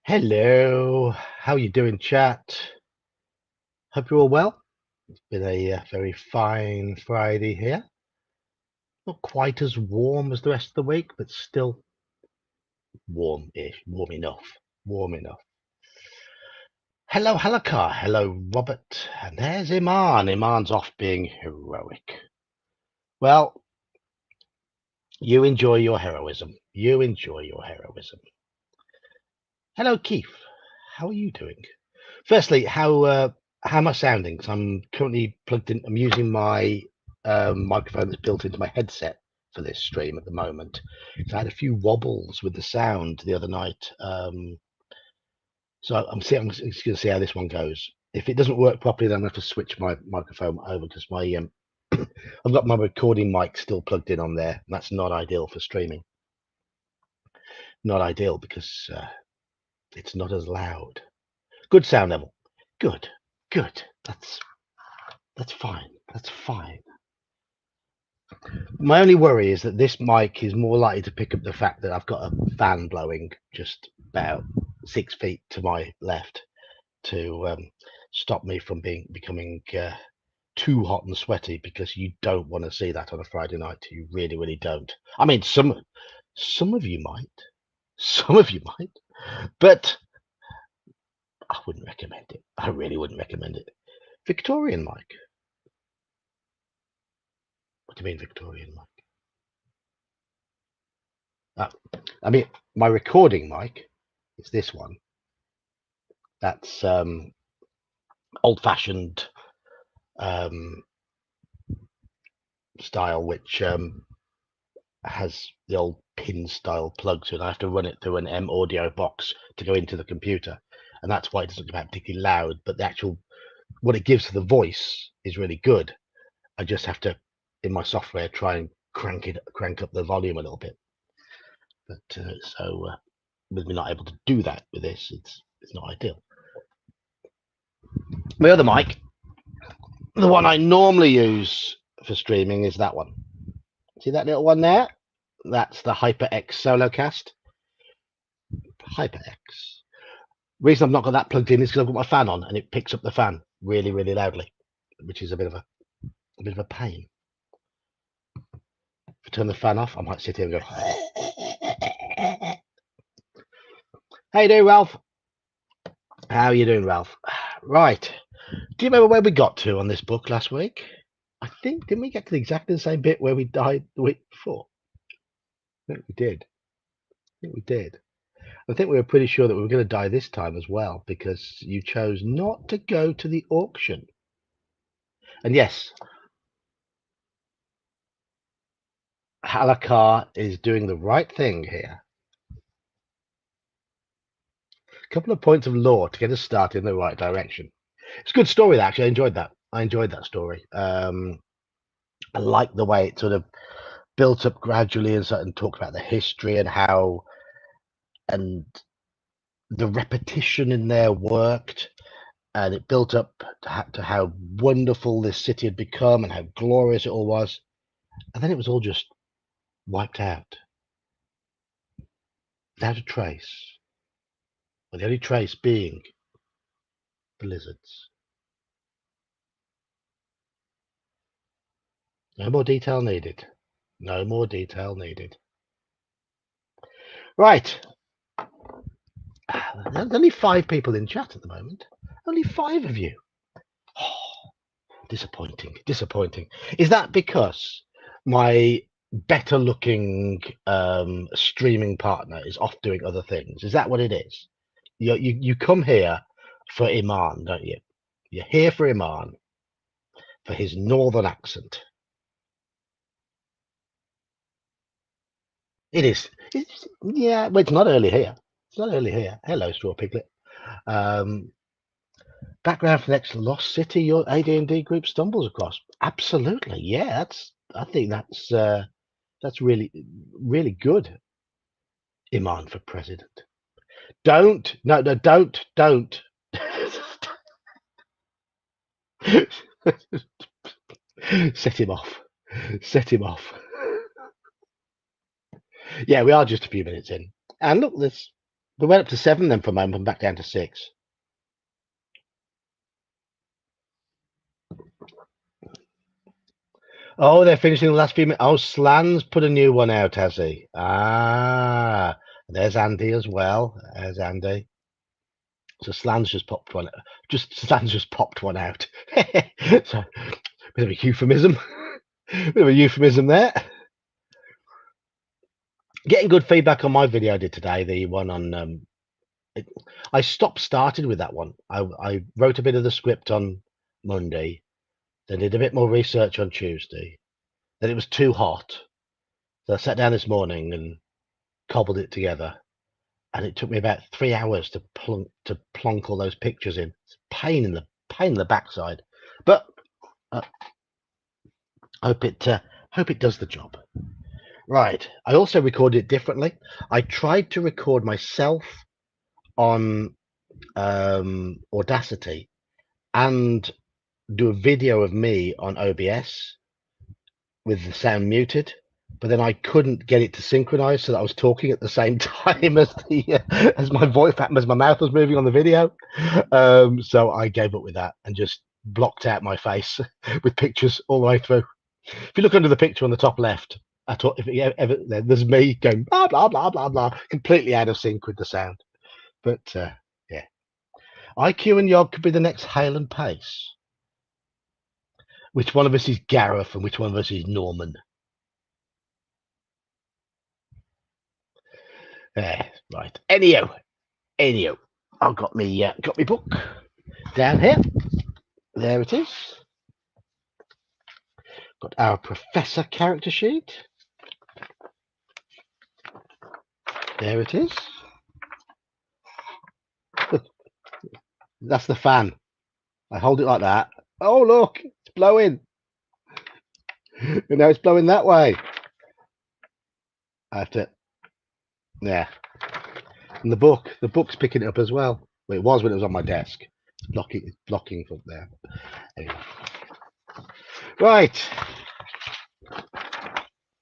Hello, how you doing, chat? Hope you're all well. It's been a very fine Friday here. Not quite as warm as the rest of the week, but still warm-ish, warm enough, warm enough. Hello, Halakar. Hello, Robert. And there's Iman. Iman's off being heroic. Well, you enjoy your heroism. You enjoy your heroism. Hello, Keith. How are you doing? Firstly, how am I sounding? Because I'm currently plugged in. I'm using my microphone that's built into my headset for this stream at the moment. So I had a few wobbles with the sound the other night. So I'm just going to see how this one goes. If it doesn't work properly, then I'm going to have to switch my microphone over because my I've got my recording mic still plugged in on there. And that's not ideal for streaming. Not ideal because it's not as loud. Good sound level. Good. Good. That's fine. That's fine. My only worry is that this mic is more likely to pick up the fact that I've got a fan blowing just about 6 feet to my left to stop me from becoming too hot and sweaty, because you don't want to see that on a Friday night. You really, really don't. I mean, some of you might, but I wouldn't recommend it. I really wouldn't recommend it. Victorian mic. What do you mean Victorian mic? I mean, my recording mic is this one. That's old-fashioned style, which has the old pin style plugs, and I have to run it through an M audio box to go into the computer, and that's why it doesn't come out particularly loud. But the actual what it gives to the voice is really good. I just have to, in my software, try and crank up the volume a little bit. But with me not able to do that with this, it's not ideal. My other mic, the one I normally use for streaming, is that one. See that little one there? That's the HyperX Solocast. HyperX. Reason I've not got that plugged in is because I've got my fan on and it picks up the fan really, really loudly, which is a bit of a pain. If I turn the fan off, I might sit here and go. How you doing, Ralph? How are you doing, Ralph? Right. Do you remember where we got to on this book last week? I think, didn't we get to exactly the same bit where we died the week before? I think we did. I think we were pretty sure that we were going to die this time as well, because you chose not to go to the auction. And yes, Halakar is doing the right thing here. A couple of points of lore to get us started in the right direction. It's a good story, actually. I enjoyed that story. I like the way it sort of built up gradually and talked about the history and how and the repetition in there worked, and it built up to how wonderful this city had become and how glorious it all was, and then it was all just wiped out without a trace, with the only trace being the lizards. No more detail needed. No more detail needed. Right. There's only 5 people in chat at the moment. Only 5 of you. Oh, disappointing. Is that because my better looking streaming partner is off doing other things? Is that what it is? You come here for Iman, don't you? You're here for Iman, for his northern accent. It is. Yeah, well, it's not early here. Hello, Straw Piglet. Background for the next lost city your AD&D group stumbles across. Absolutely, yeah. I think that's really, really good. Iman for president. Don't. Set him off. Yeah, we are just a few minutes in, and look, We went up to 7 then for a moment and back down to 6. Oh, they're finishing the last few minutes. Oh, Slan's put a new one out, has he? Ah, there's Andy as well. There's Andy. So Slan's just popped one. Slan's just popped one out. So, bit of a euphemism. Bit of a euphemism there. Getting good feedback on my video I did today. The one on I started with that one. I wrote a bit of the script on Monday, then did a bit more research on Tuesday. Then it was too hot, so I sat down this morning and cobbled it together, and it took me about 3 hours to plonk all those pictures in. It's pain in the backside, but hope it does the job. Right. I also recorded it differently. I tried to record myself on Audacity and do a video of me on OBS with the sound muted, but then I couldn't get it to synchronize so that I was talking at the same time as as my voice, as my mouth was moving on the video. So I gave up with that and just blocked out my face with pictures all the way through. If you look under the picture on the top left, there's me going blah blah blah blah blah, completely out of sync with the sound. But yeah, IQ and Yog could be the next Hale and Pace. Which one of us is Gareth and which one of us is Norman? Right. Anyhow, I've got me book down here. There it is. Got our professor character sheet. There it is. That's the fan. I hold it like that. Oh, look, it's blowing. And now it's blowing that way. I have to, yeah. And the book's picking it up as well. Well, it was when it was on my desk. It's blocking from there. Anyway. Right.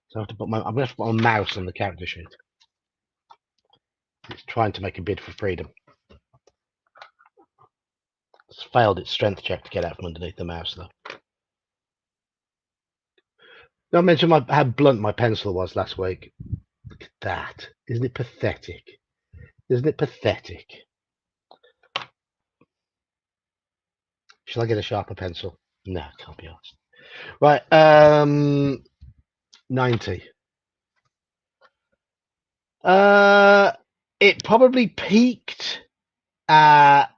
So I'm going to have to put my mouse on the character sheet. It's trying to make a bid for freedom. It's failed its strength check to get out from underneath the mouse, though. Did I mention how blunt my pencil was last week? Look at that. Isn't it pathetic? Isn't it pathetic? Shall I get a sharper pencil? No, can't be asked. Right, 90. It probably peaked at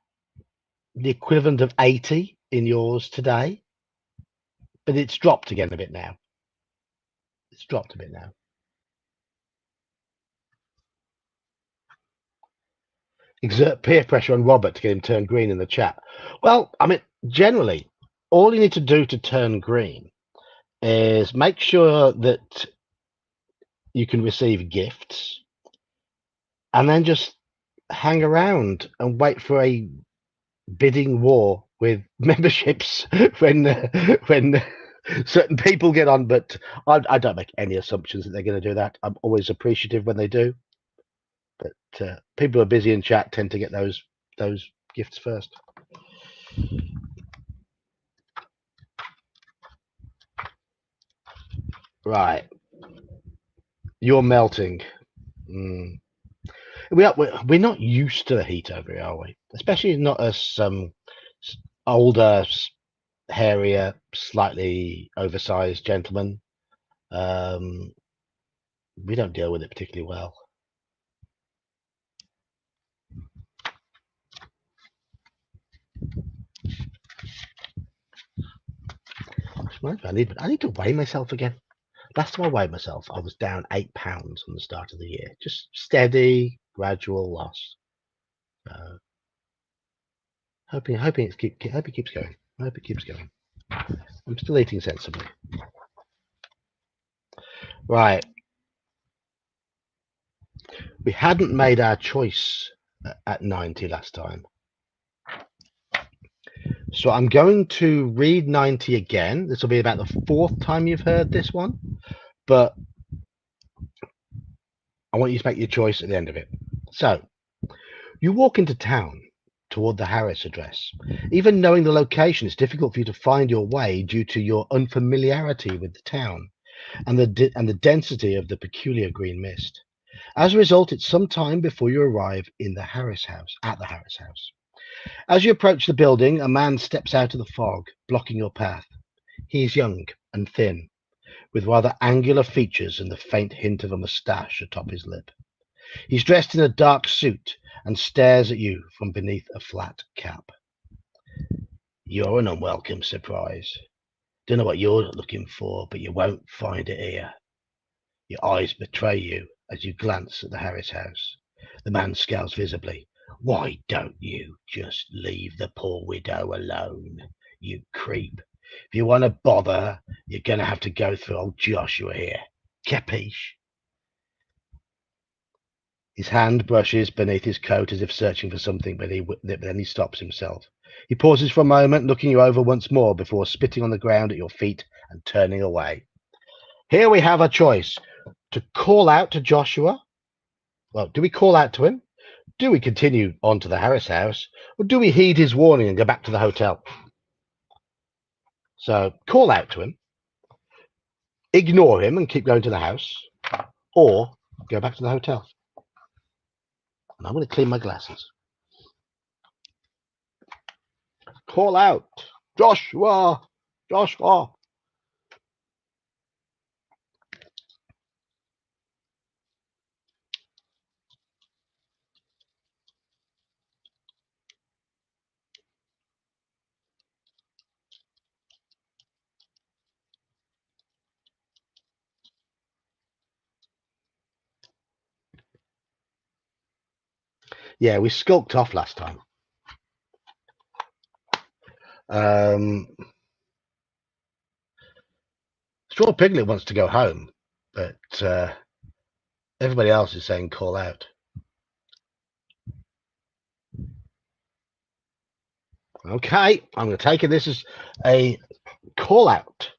the equivalent of 80 in yours today, but it's dropped again a bit now. It's dropped a bit now. Exert peer pressure on Robert to get him turned green in the chat. Well, I mean, generally, all you need to do to turn green is make sure that you can receive gifts and then just hang around and wait for a bidding war with memberships when certain people get on. But I don't make any assumptions that they're going to do that. I'm always appreciative when they do, but people who are busy in chat tend to get those gifts first. Right, you're melting. We're not used to the heat over here, are we? Especially not us older, hairier, slightly oversized gentlemen. We don't deal with it particularly well. I need to weigh myself again. Last time I weighed myself, I was down 8 pounds on the start of the year. Just steady, gradual loss. Hoping it keeps going. I hope it keeps going. I'm still eating sensibly. Right. We hadn't made our choice at 90 last time. So I'm going to read 90 again. This will be about the 4th time you've heard this one, but I want you to make your choice at the end of it. So You walk into town toward the Harris address. Even knowing the location, it's difficult for you to find your way due to your unfamiliarity with the town and the density of the peculiar green mist. As a result, it's some time before you arrive in the Harris house, at the Harris house. As you approach the building, a man steps out of the fog, blocking your path. He is young and thin, with rather angular features and the faint hint of a moustache atop his lip. He's dressed in a dark suit and stares at you from beneath a flat cap. You're an unwelcome surprise. Don't know what you're looking for, but you won't find it here. Your eyes betray you as you glance at the Harris house. The man scowls visibly. Why don't you just leave the poor widow alone, you creep? If you want to bother, you're going to have to go through old Joshua here. Capiche? His hand brushes beneath his coat as if searching for something, but then he stops himself. He pauses for a moment, looking you over once more before spitting on the ground at your feet and turning away. Here we have a choice: to call out to Joshua. Well, do we call out to him? Do we continue on to the Harris house? Or do we heed his warning and go back to the hotel? So call out to him, ignore him and keep going to the house, or go back to the hotel. And I'm going to clean my glasses. Call out, Joshua, Joshua. Yeah, we skulked off last time. Straw Piglet wants to go home, but everybody else is saying call out. Okay, I'm going to take it. This is a call out.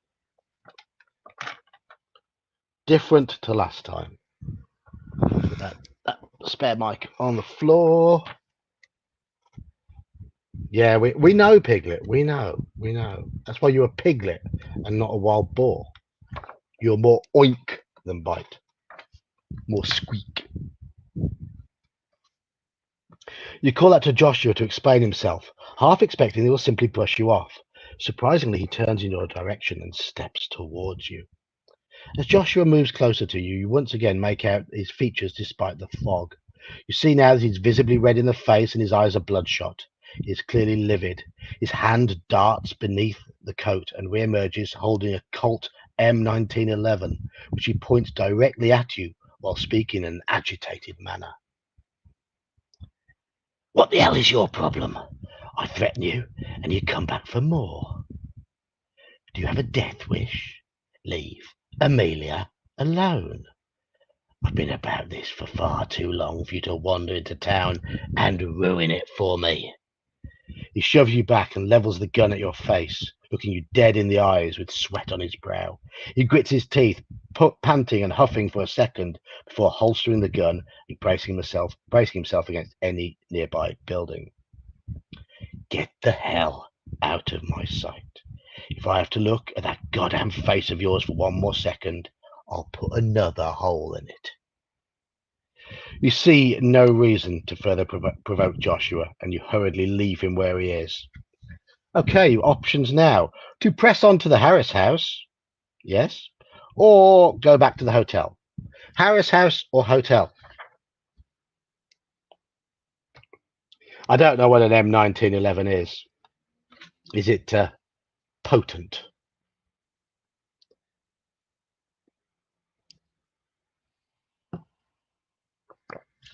Different to last time. That spare mic on the floor. Yeah, we know, Piglet. We know. That's why you're a piglet and not a wild boar. You're more oink than bite. More squeak. You call out to Joshua to explain himself, half expecting he will simply brush you off. Surprisingly, he turns in your direction and steps towards you. As Joshua moves closer to you, you once again make out his features despite the fog. You see now that he's visibly red in the face and his eyes are bloodshot. He is clearly livid. His hand darts beneath the coat and reemerges holding a Colt M1911, which he points directly at you while speaking in an agitated manner. What the hell is your problem? I threaten you, and you come back for more. Do you have a death wish? Leave Amelia alone. I've been about this for far too long for you to wander into town and ruin it for me. He shoves you back and levels the gun at your face, looking you dead in the eyes with sweat on his brow. He grits his teeth, panting and huffing for a second before holstering the gun and bracing himself against any nearby building. Get the hell out of my sight. If I have to look at that goddamn face of yours for one more second, I'll put another hole in it. You see no reason to further provoke Joshua, and you hurriedly leave him where he is. Okay, options now. To press on to the Harris house, yes, or go back to the hotel. Harris house or hotel? I don't know what an M1911 is. Is it potent?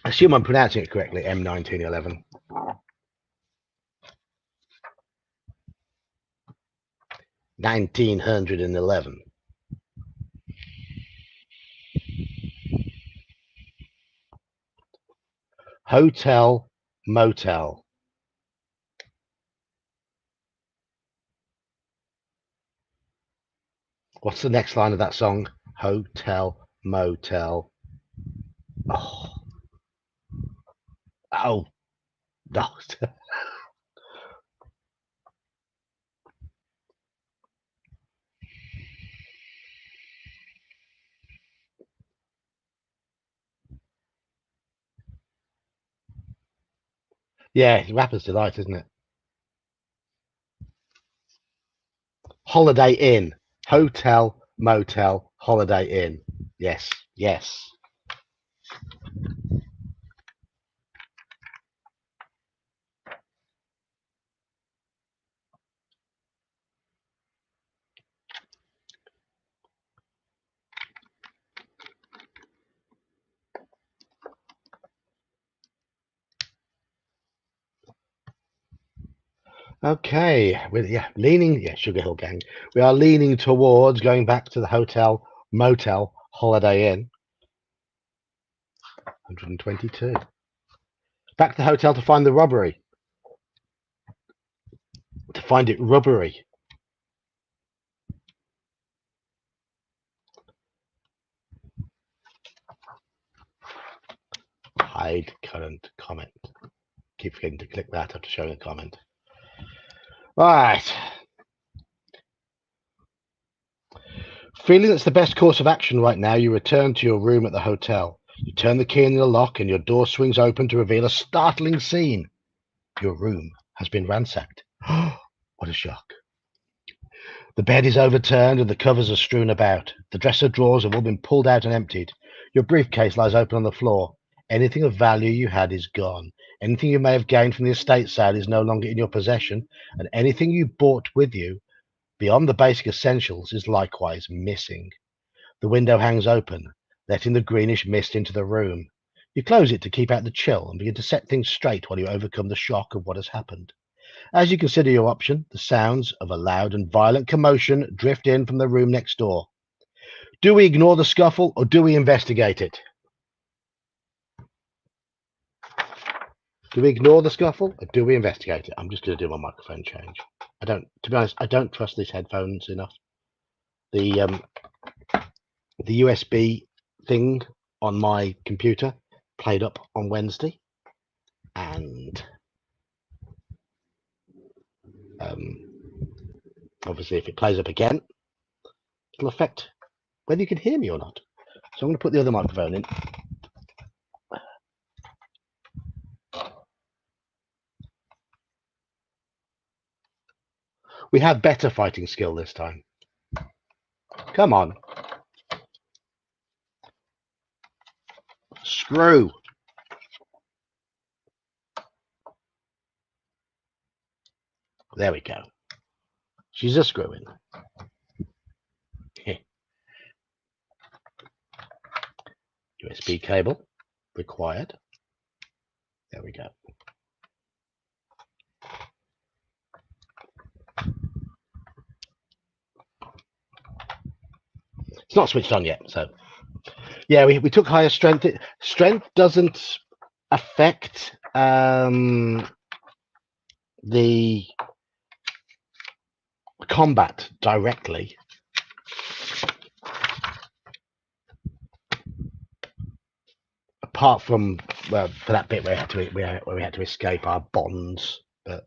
I assume I'm pronouncing it correctly, M1911. 1911. Hotel, motel. What's the next line of that song? Hotel, motel. Oh. No. Yeah, Rapper's Delight, isn't it? Holiday Inn. Hotel, motel, Holiday Inn. Yes, yes. Okay, Sugar Hill Gang. We are leaning towards going back to the hotel, motel, Holiday Inn. 122. Back to the hotel to find the robbery. To find it rubbery. Hide current comment. Keep forgetting to click that after showing a comment. Right. Feeling it's the best course of action right now, you return to your room at the hotel. You turn the key in the lock and your door swings open to reveal a startling scene. Your room has been ransacked. What a shock. The bed is overturned and the covers are strewn about. The dresser drawers have all been pulled out and emptied. Your briefcase lies open on the floor. Anything of value you had is gone. Anything you may have gained from the estate sale is no longer in your possession, and anything you brought with you, beyond the basic essentials, is likewise missing. The window hangs open, letting the greenish mist into the room. You close it to keep out the chill and begin to set things straight while you overcome the shock of what has happened. As you consider your option, the sounds of a loud and violent commotion drift in from the room next door. Do we ignore the scuffle or do we investigate it? Do we ignore the scuffle or do we investigate it? I'm just going to do my microphone change. To be honest, I don't trust these headphones enough. The USB thing on my computer played up on Wednesday, and obviously if it plays up again, it'll affect whether you can hear me or not. So I'm going to put the other microphone in. We have better fighting skill this time. Come on. Screw. There we go. She's a screwing. USB cable required. There we go. It's not switched on yet, so yeah, we took higher strength. Strength doesn't affect the combat directly. Apart from for that bit where we had to escape our bonds, but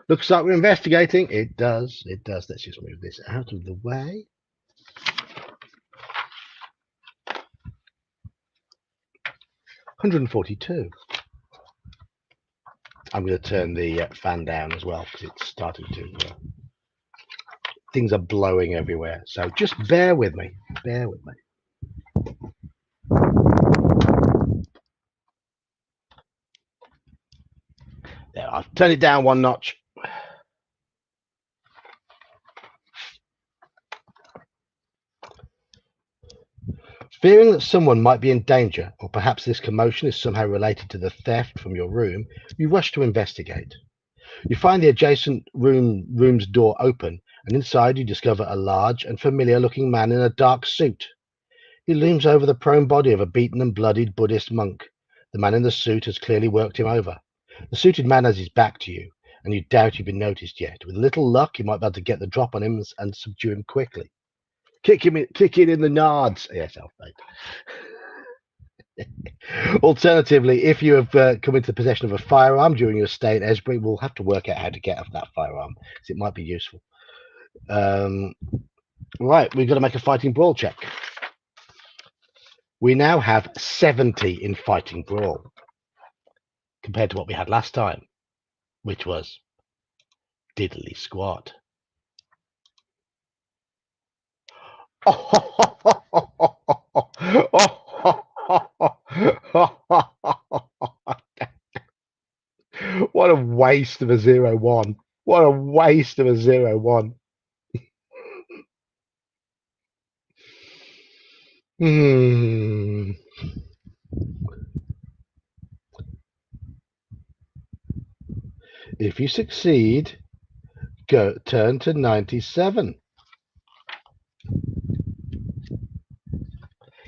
looks like we're investigating. It does. Let's just move this out of the way. $142. I'm going to turn the fan down as well because it's starting to. Things are blowing everywhere, so just bear with me. Bear with me. There, I've turned it down one notch. Fearing that someone might be in danger, or perhaps this commotion is somehow related to the theft from your room, you rush to investigate. You find the adjacent room's door open, and inside you discover a large and familiar-looking man in a dark suit. He looms over the prone body of a beaten and bloodied Buddhist monk. The man in the suit has clearly worked him over. The suited man has his back to you, and you doubt you've been noticed yet. With a little luck, you might be able to get the drop on him and subdue him quickly. Kick it in the nards. Yes, Alfred. Alternatively, if you have come into possession of a firearm during your stay at Esbury, we'll have to work out how to get off that firearm because it might be useful. Right, we've got to make a fighting brawl check. We now have 70 in fighting brawl compared to what we had last time, which was diddly squat. What a waste of a 0-1. What a waste of a 0-1. If you succeed, turn to 97.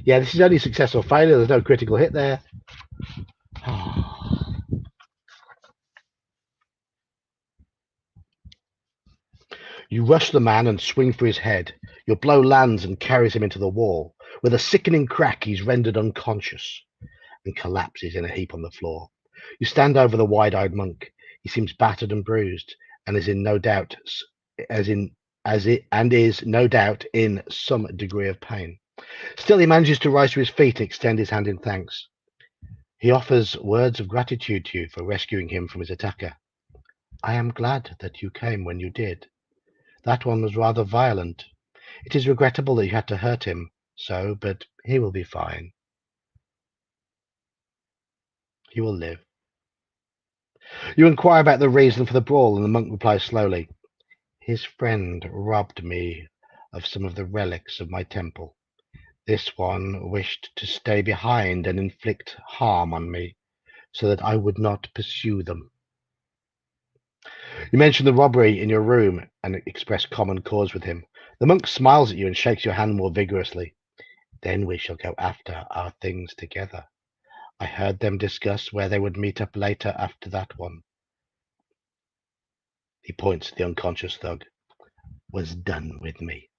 Yeah, this is only success or failure. There's no critical hit there. You rush the man and swing for his head. Your blow lands and carries him into the wall. With a sickening crack, he's rendered unconscious and collapses in a heap on the floor. You stand over the wide-eyed monk. He seems battered and bruised, and is no doubt in some degree of pain. Still, he manages to rise to his feet and extend his hand in thanks. He offers words of gratitude to you for rescuing him from his attacker. I am glad that you came when you did. That one was rather violent. It is regrettable that you had to hurt him so, but he will be fine. He will live. You inquire about the reason for the brawl, and the monk replies slowly, His friend robbed me of some of the relics of my temple. This one wished to stay behind and inflict harm on me, so that I would not pursue them. You mention the robbery in your room and express common cause with him. The monk smiles at you and shakes your hand more vigorously. Then we shall go after our things together. I heard them discuss where they would meet up later after that one. He points to the unconscious thug. Was done with me.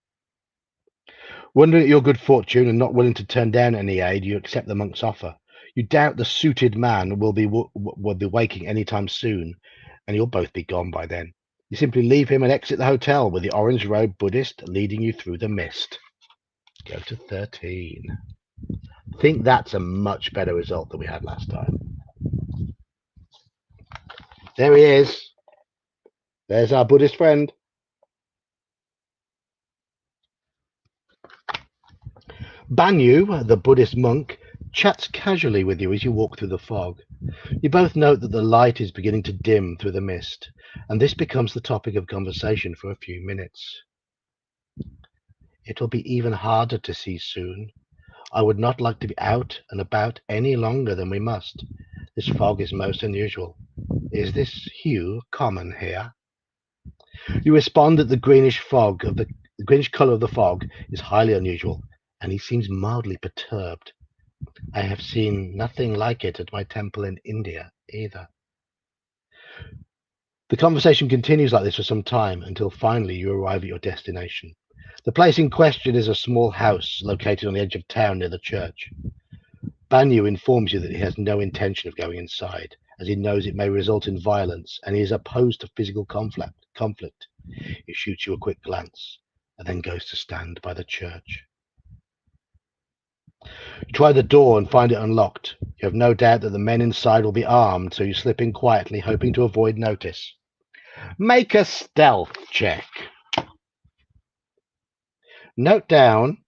Wondering at your good fortune and not willing to turn down any aid, you accept the monk's offer. You doubt the suited man will be waking any time soon, and you'll both be gone by then. You simply leave him and exit the hotel with the orange-robed Buddhist leading you through the mist. Go to 13. I think that's a much better result than we had last time. There he is. There's our Buddhist friend. Banyu, the Buddhist monk, chats casually with you as you walk through the fog. You both note that the light is beginning to dim through the mist, and this becomes the topic of conversation for a few minutes. It'll be even harder to see soon. I would not like to be out and about any longer than we must. This fog is most unusual. Is this hue common here? You respond that the greenish colour of the fog is highly unusual, and he seems mildly perturbed. I have seen nothing like it at my temple in India either. The conversation continues like this for some time until finally you arrive at your destination. The place in question is a small house located on the edge of town near the church. Banyu informs you that he has no intention of going inside, as he knows it may result in violence, and he is opposed to physical conflict. He shoots you a quick glance and then goes to stand by the church. You try the door and find it unlocked. You have no doubt that the men inside will be armed, so you slip in quietly, hoping to avoid notice. Make a stealth check. Note down,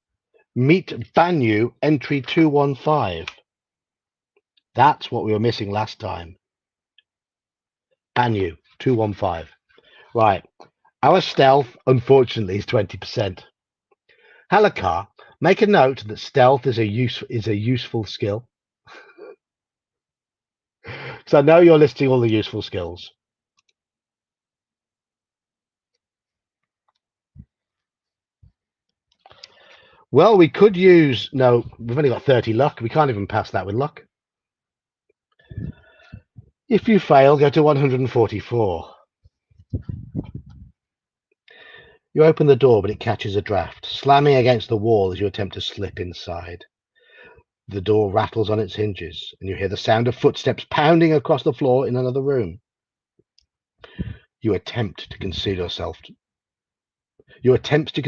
meet Banyu, entry 215. That's what we were missing last time. Banyu, 215. Right. Our stealth, unfortunately, is 20%. Halakar, make a note that stealth is a useful skill. So I know you're listing all the useful skills. Well, we could use... No, we've only got 30 luck. We can't even pass that with luck. If you fail, go to 144. You open the door, but it catches a draft, slamming against the wall as you attempt to slip inside. The door rattles on its hinges, and you hear the sound of footsteps pounding across the floor in another room. You attempt to conceal yourself. Your attempts to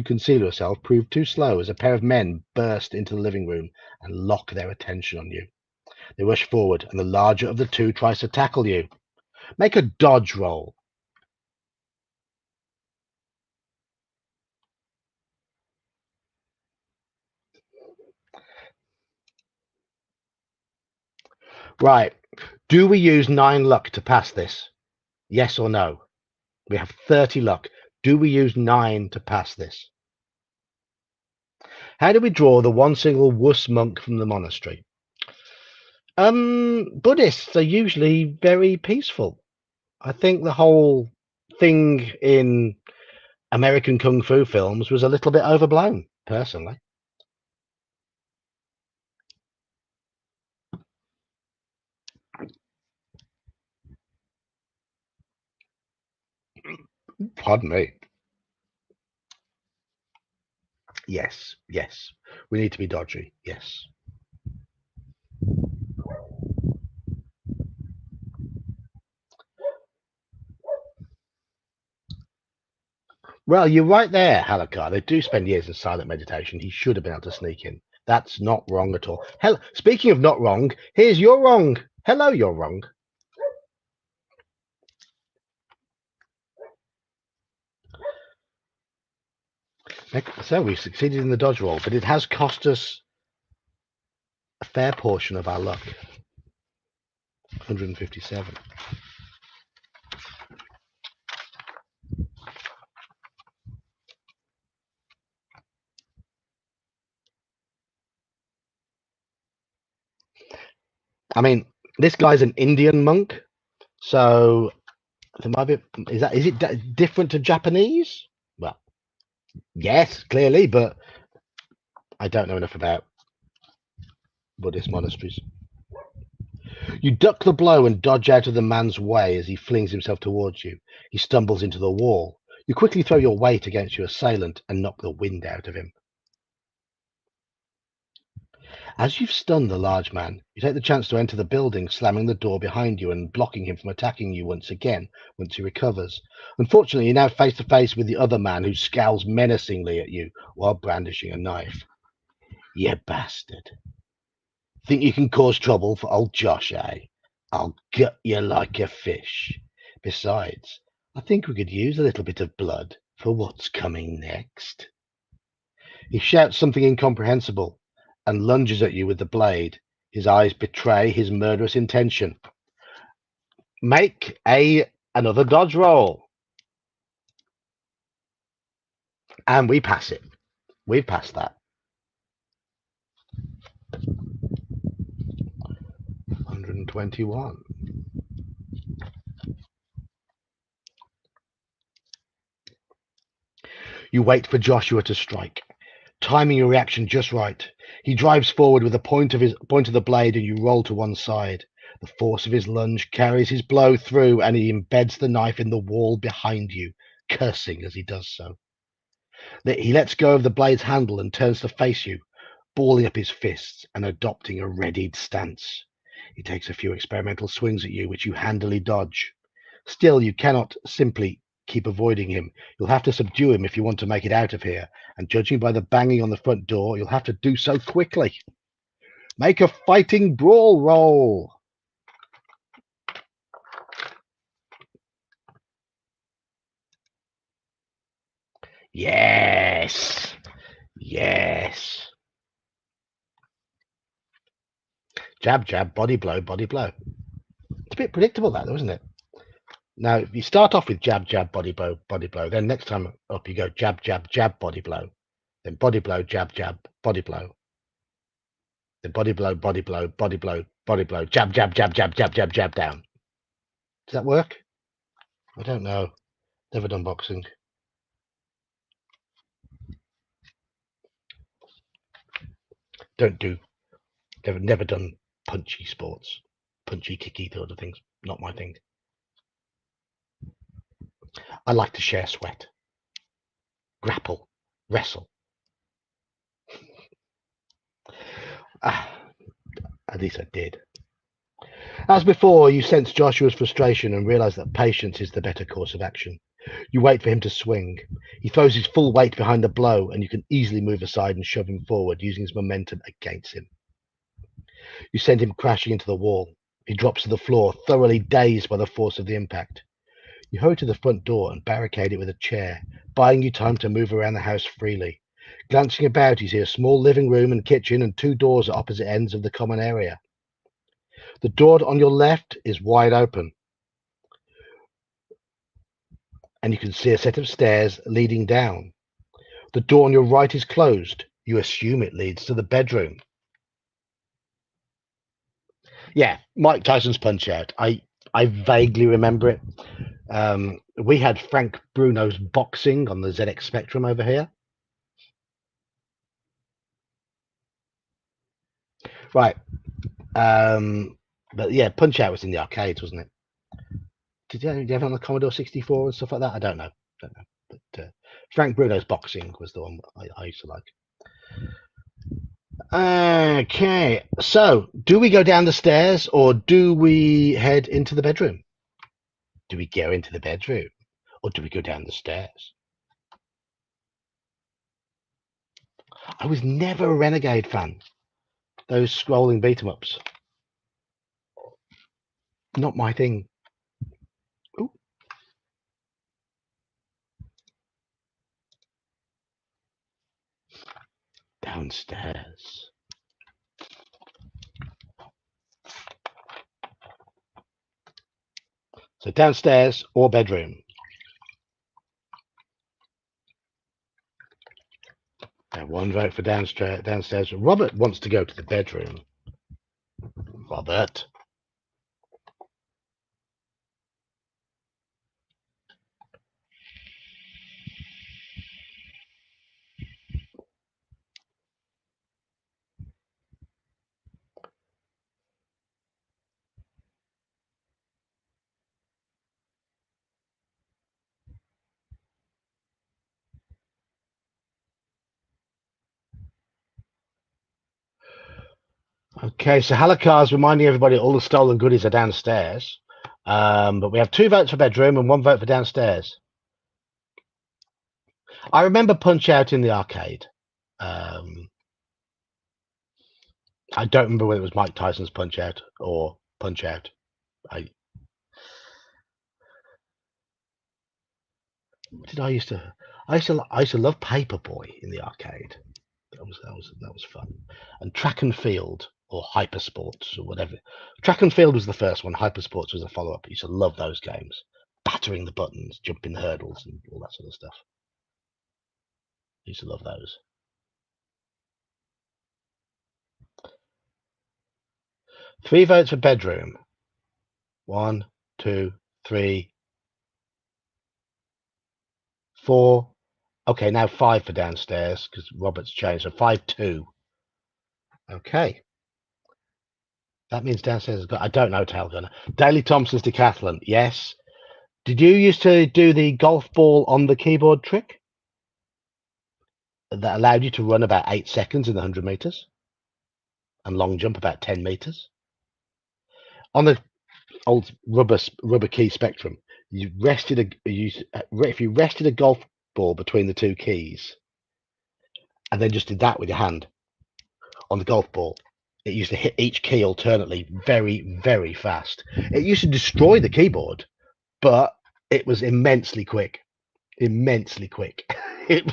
conceal yourself prove too slow as a pair of men burst into the living room and lock their attention on you. They rush forward, and the larger of the two tries to tackle you. Make a dodge roll. Right. Do we use 9 luck to pass this? Yes or no? We have 30 luck. Do we use 9 to pass this? How do we draw the one single wuss monk from the monastery? Buddhists are usually very peaceful. I think the whole thing in American kung fu films was a little bit overblown, personally. Pardon me. Yes, yes. We need to be dodgy. Yes. Well, you're right there, Halakar. They do spend years in silent meditation. He should have been able to sneak in. That's not wrong at all. Hell, speaking of not wrong, here's your wrong. Hello, you're wrong. So we've succeeded in the dodge roll, but it has cost us a fair portion of our luck. 157. I mean, this guy's an Indian monk, so there might be. Is it different to Japanese? Well, yes, clearly, but I don't know enough about Buddhist monasteries. You duck the blow and dodge out of the man's way as he flings himself towards you. He stumbles into the wall. You quickly throw your weight against your assailant and knock the wind out of him. As you've stunned the large man, you take the chance to enter the building, slamming the door behind you and blocking him from attacking you once again once he recovers. Unfortunately, you're now face to face with the other man who scowls menacingly at you while brandishing a knife. You bastard. Think you can cause trouble for old Josh, eh? I'll gut you like a fish. Besides, I think we could use a little bit of blood for what's coming next. He shouts something incomprehensible and lunges at you with the blade. His eyes betray his murderous intention. Make another dodge roll. And we pass it. We've passed that. 121. You wait for Joshua to strike, timing your reaction just right. He drives forward with the point of the blade, and you roll to one side. The force of his lunge carries his blow through, and he embeds the knife in the wall behind you, cursing as he does so. He lets go of the blade's handle and turns to face you, balling up his fists and adopting a readied stance. He takes a few experimental swings at you, which you handily dodge. Still, you cannot simply keep avoiding him. You'll have to subdue him if you want to make it out of here, and judging by the banging on the front door, you'll have to do so quickly. Make a fighting brawl roll. Yes. Yes. Jab, jab, body blow, body blow. It's a bit predictable, that, though, isn't it? Now, if you start off with jab, jab, body blow, then next time up you go jab, jab, jab, body blow, then body blow, jab, jab, body blow, then body blow, body blow, body blow, body blow, jab, jab, jab, jab, jab, jab, jab down. Does that work? I don't know. Never done boxing. Don't do. Never done punchy sports, punchy, kicky sort of things. Not my thing. I like to share sweat, grapple, wrestle. At least I did. As before, you sense Joshua's frustration and realize that patience is the better course of action. You wait for him to swing. He throws his full weight behind the blow, and you can easily move aside and shove him forward, using his momentum against him. You send him crashing into the wall. He drops to the floor, thoroughly dazed by the force of the impact. You hurry to the front door and barricade it with a chair, buying you time to move around the house freely. Glancing about, you see a small living room and kitchen and two doors at opposite ends of the common area. The door on your left is wide open, and you can see a set of stairs leading down. The door on your right is closed. You assume it leads to the bedroom. Yeah, Mike Tyson's Punch Out. I vaguely remember it. We had Frank Bruno's Boxing on the ZX Spectrum over here. Right. But yeah, Punch Out was in the arcades, wasn't it? Did you have it on the Commodore 64 and stuff like that? I don't know. But Frank Bruno's Boxing was the one I used to like. Okay, so do we go down the stairs or do we head into the bedroom? Do we go into the bedroom or do we go down the stairs? I was never a Renegade fan. Those scrolling beat 'em ups. Not my thing. Ooh. Downstairs. So downstairs or bedroom. One vote for downstairs. Robert wants to go to the bedroom. Robert. Okay, so Halakar's reminding everybody all the stolen goodies are downstairs. But we have 2 votes for bedroom and 1 vote for downstairs. I remember Punch Out in the arcade. I don't remember whether it was Mike Tyson's Punch Out or Punch Out. I used to love Paperboy in the arcade. That was fun. And Track and Field or Hypersports or whatever. Track and Field was the first one. Hypersports was a follow-up. I used to love those games. Battering the buttons, jumping the hurdles, and all that sort of stuff. I used to love those. Three votes for bedroom. 1, 2, 3, 4. Okay, now 5 for downstairs because Robert's changed. So 5-2. Okay. That means downstairs has got. I don't know, Tailgunner. Daley Thompson's Decathlon. Yes. Did you used to do the golf ball on the keyboard trick that allowed you to run about 8 seconds in the 100 meters and long jump about 10 meters? On the old rubber key Spectrum, if you rested a golf ball between the 2 keys and then just did that with your hand on the golf ball, it used to hit each key alternately very, very fast. It used to destroy the keyboard, but it was immensely quick. It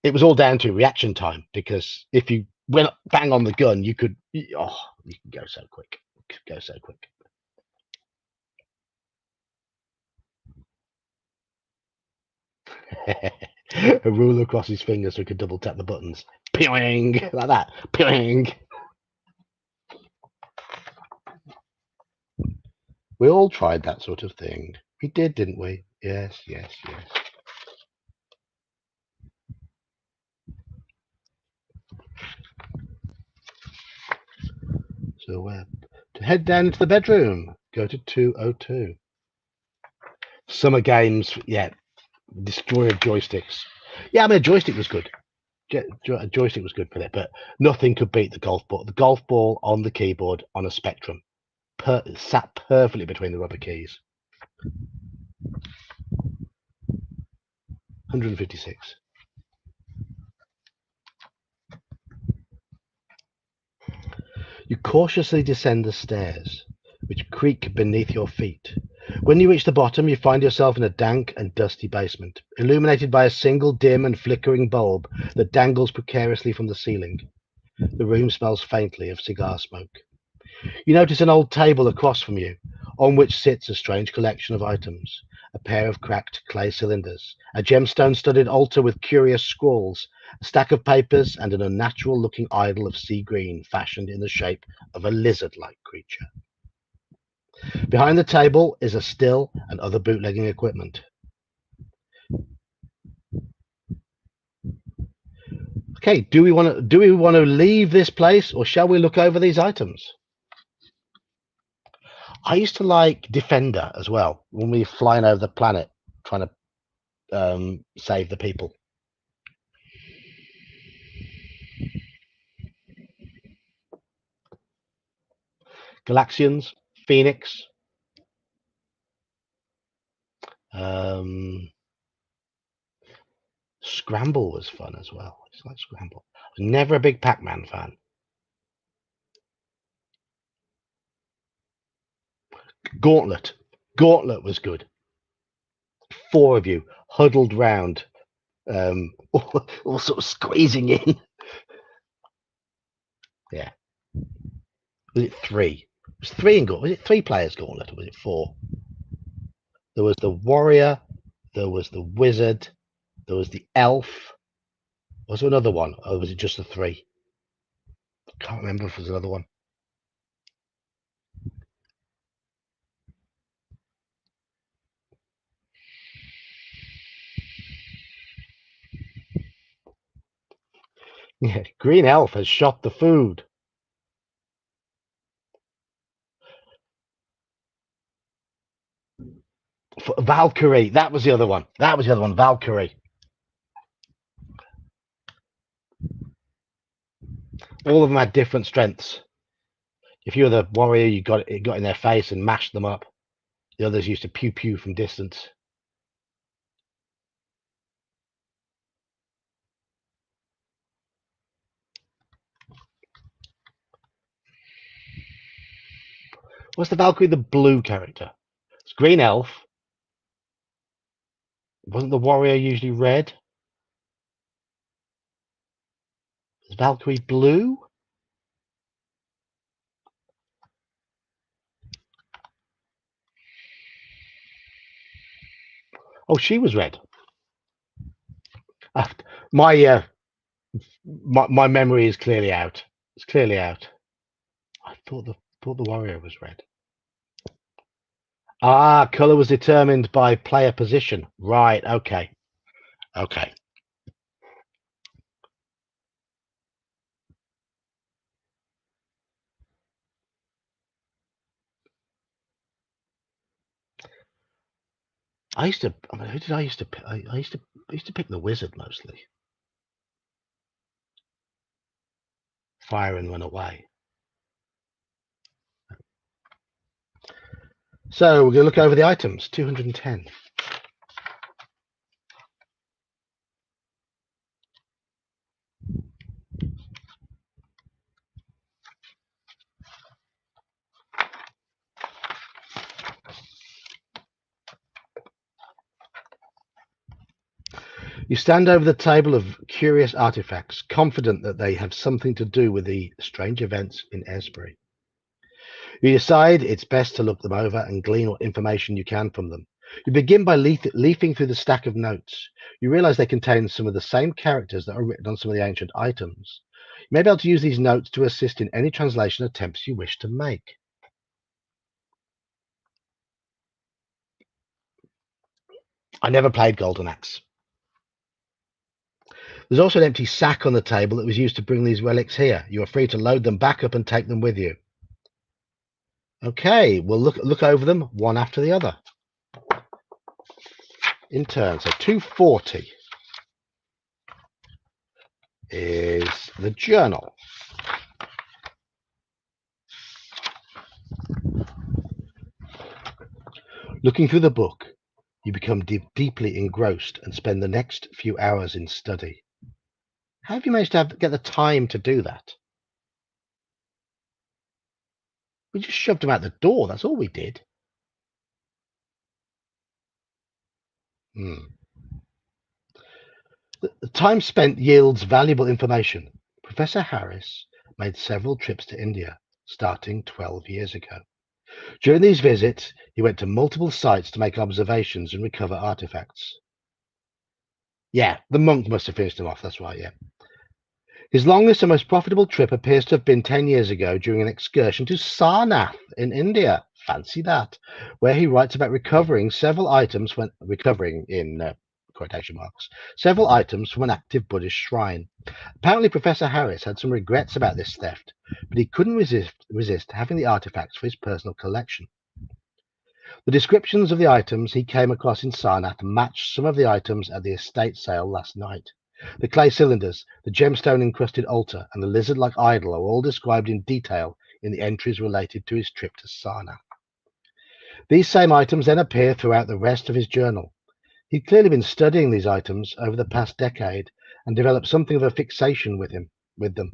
was all down to reaction time, because if you went bang on the gun, you can go so quick. A ruler across his fingers so he could double tap the buttons. Pew-ing, like that. Pew-ing. We all tried that sort of thing. We did, didn't we? Yes. So to head down into the bedroom, go to 202. Summer games, yeah. Destroyer joysticks. Yeah, I mean, a joystick was good. joystick was good for it, but nothing could beat the golf ball. The golf ball on the keyboard on a Spectrum sat perfectly between the rubber keys. 156. You cautiously descend the stairs, which creak beneath your feet. When you reach the bottom, you find yourself in a dank and dusty basement, illuminated by a single dim and flickering bulb that dangles precariously from the ceiling. The room smells faintly of cigar smoke. You notice an old table across from you, on which sits a strange collection of items. A pair of cracked clay cylinders, a gemstone-studded altar with curious scrawls, a stack of papers, and an unnatural-looking idol of sea green fashioned in the shape of a lizard-like creature. Behind the table is a still and other bootlegging equipment. Okay, do we want to leave this place, or shall we look over these items? I used to like Defender as well, when we were flying over the planet trying to save the people. Galaxians, Phoenix. Scramble was fun as well. I just like Scramble. I was never a big Pac-Man fan. Gauntlet. Gauntlet was good. 4 of you huddled round, all sort of squeezing in. Yeah. Was it 3? It was 3 in Gauntlet. Was it 3 players Gauntlet, or was it 4? There was the warrior, there was the wizard, there was the elf. Was there another one, or was it just the 3? I can't remember if there was another one. Yeah, Green Elf has shot the food. Valkyrie, that was the other one. Valkyrie. All of them had different strengths. If you were the warrior, you got in their face and mashed them up. The others used to pew pew from distance. Was the Valkyrie the blue character? It's Green Elf. Wasn't the warrior usually red? Was Valkyrie blue? Oh, she was red. My my memory is clearly out. It's clearly out. I thought the warrior was red. Ah, color was determined by player position. Right. Okay. Okay. I used to. I mean, who did I used to? I used to pick the wizard mostly. Fire and run away. So we're going to look over the items. 210. You stand over the table of curious artifacts, confident that they have something to do with the strange events in Esbury. You decide it's best to look them over and glean what information you can from them. You begin by leafing through the stack of notes. You realize they contain some of the same characters that are written on some of the ancient items. You may be able to use these notes to assist in any translation attempts you wish to make. I never played Golden Axe. There's also an empty sack on the table that was used to bring these relics here. You are free to load them back up and take them with you. Okay, we'll look over them one after the other in turn. So 240 is the journal. Looking through the book, you become deeply engrossed and spend the next few hours in study. How have you managed to get the time to do that? We just shoved him out the door. That's all we did. Hmm. The time spent yields valuable information. Professor Harris made several trips to India, starting 12 years ago. During these visits, he went to multiple sites to make observations and recover artifacts. Yeah, the monk must have finished him off. That's right, yeah. His longest and most profitable trip appears to have been 10 years ago during an excursion to Sarnath in India. Fancy that, where he writes about recovering several items when recovering in quotation marks, several items from an active Buddhist shrine. Apparently, Professor Harris had some regrets about this theft, but he couldn't resist having the artifacts for his personal collection. The descriptions of the items he came across in Sarnath matched some of the items at the estate sale last night. The clay cylinders, the gemstone-encrusted altar, and the lizard-like idol are all described in detail in the entries related to his trip to Sarnath. These same items then appear throughout the rest of his journal. He'd clearly been studying these items over the past decade and developed something of a fixation with them.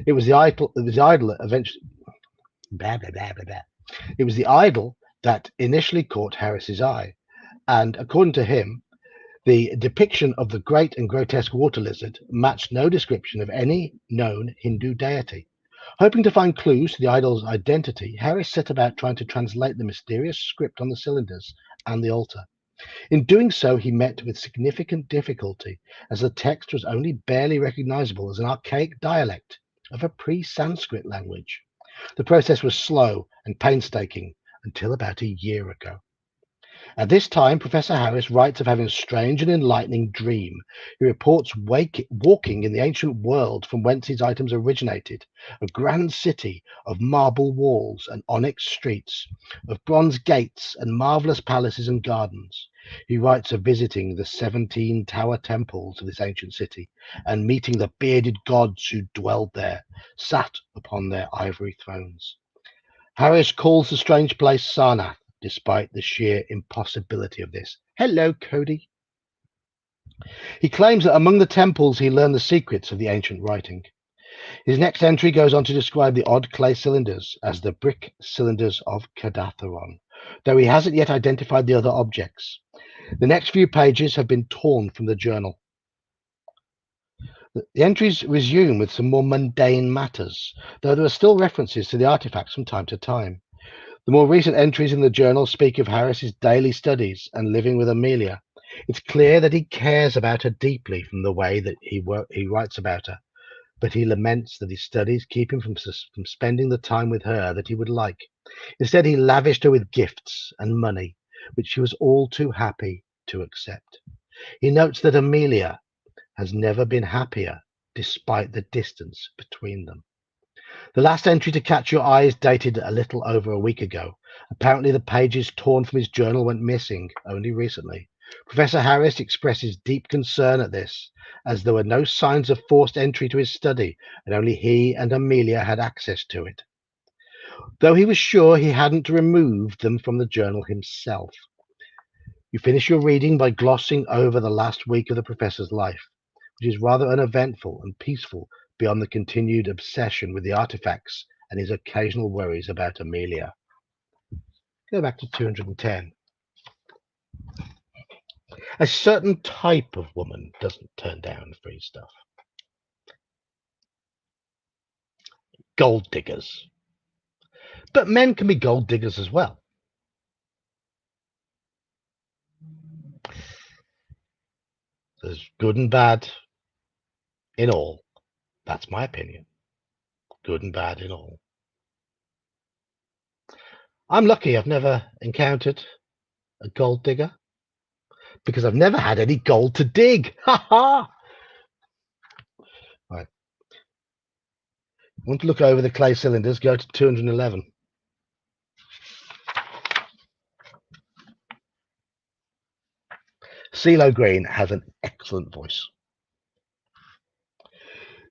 It was the idol eventually blah, blah, blah, blah, blah. It was the idol that initially caught Harris's eye, and according to him, the depiction of the great and grotesque water lizard matched no description of any known Hindu deity. Hoping to find clues to the idol's identity, Harris set about trying to translate the mysterious script on the cylinders and the altar. In doing so, he met with significant difficulty, as the text was only barely recognizable as an archaic dialect of a pre-Sanskrit language. The process was slow and painstaking until about a year ago. At this time, Professor Harris writes of having a strange and enlightening dream. He reports walking in the ancient world from whence his items originated, a grand city of marble walls and onyx streets, of bronze gates and marvelous palaces and gardens. He writes of visiting the 17 tower temples of this ancient city and meeting the bearded gods who dwelled there, sat upon their ivory thrones. Harris calls the strange place Sarnath, despite the sheer impossibility of this. Hello, Cody. He claims that among the temples he learned the secrets of the ancient writing. His next entry goes on to describe the odd clay cylinders as the brick cylinders of Kadatheron, though he hasn't yet identified the other objects. The next few pages have been torn from the journal. The entries resume with some more mundane matters, though there are still references to the artifacts from time to time. The more recent entries in the journal speak of Harris's daily studies and living with Amelia. It's clear that he cares about her deeply from the way that he writes about her, but he laments that his studies keep him from spending the time with her that he would like. Instead, he lavished her with gifts and money, which she was all too happy to accept. He notes that Amelia has never been happier, despite the distance between them. The last entry to catch your eye is dated a little over a week ago. Apparently, the pages torn from his journal went missing only recently. Professor Harris expresses deep concern at this, as there were no signs of forced entry to his study, and only he and Amelia had access to it, though he was sure he hadn't removed them from the journal himself. You finish your reading by glossing over the last week of the professor's life, which is rather uneventful and peaceful beyond the continued obsession with the artifacts and his occasional worries about Amelia. Go back to 210. A certain type of woman doesn't turn down free stuff. Gold diggers. But men can be gold diggers as well. There's good and bad in all. That's my opinion. Good and bad in all. I'm lucky I've never encountered a gold digger because I've never had any gold to dig. Ha ha! Right. Want to look over the clay cylinders, go to 211. CeeLo Green has an excellent voice.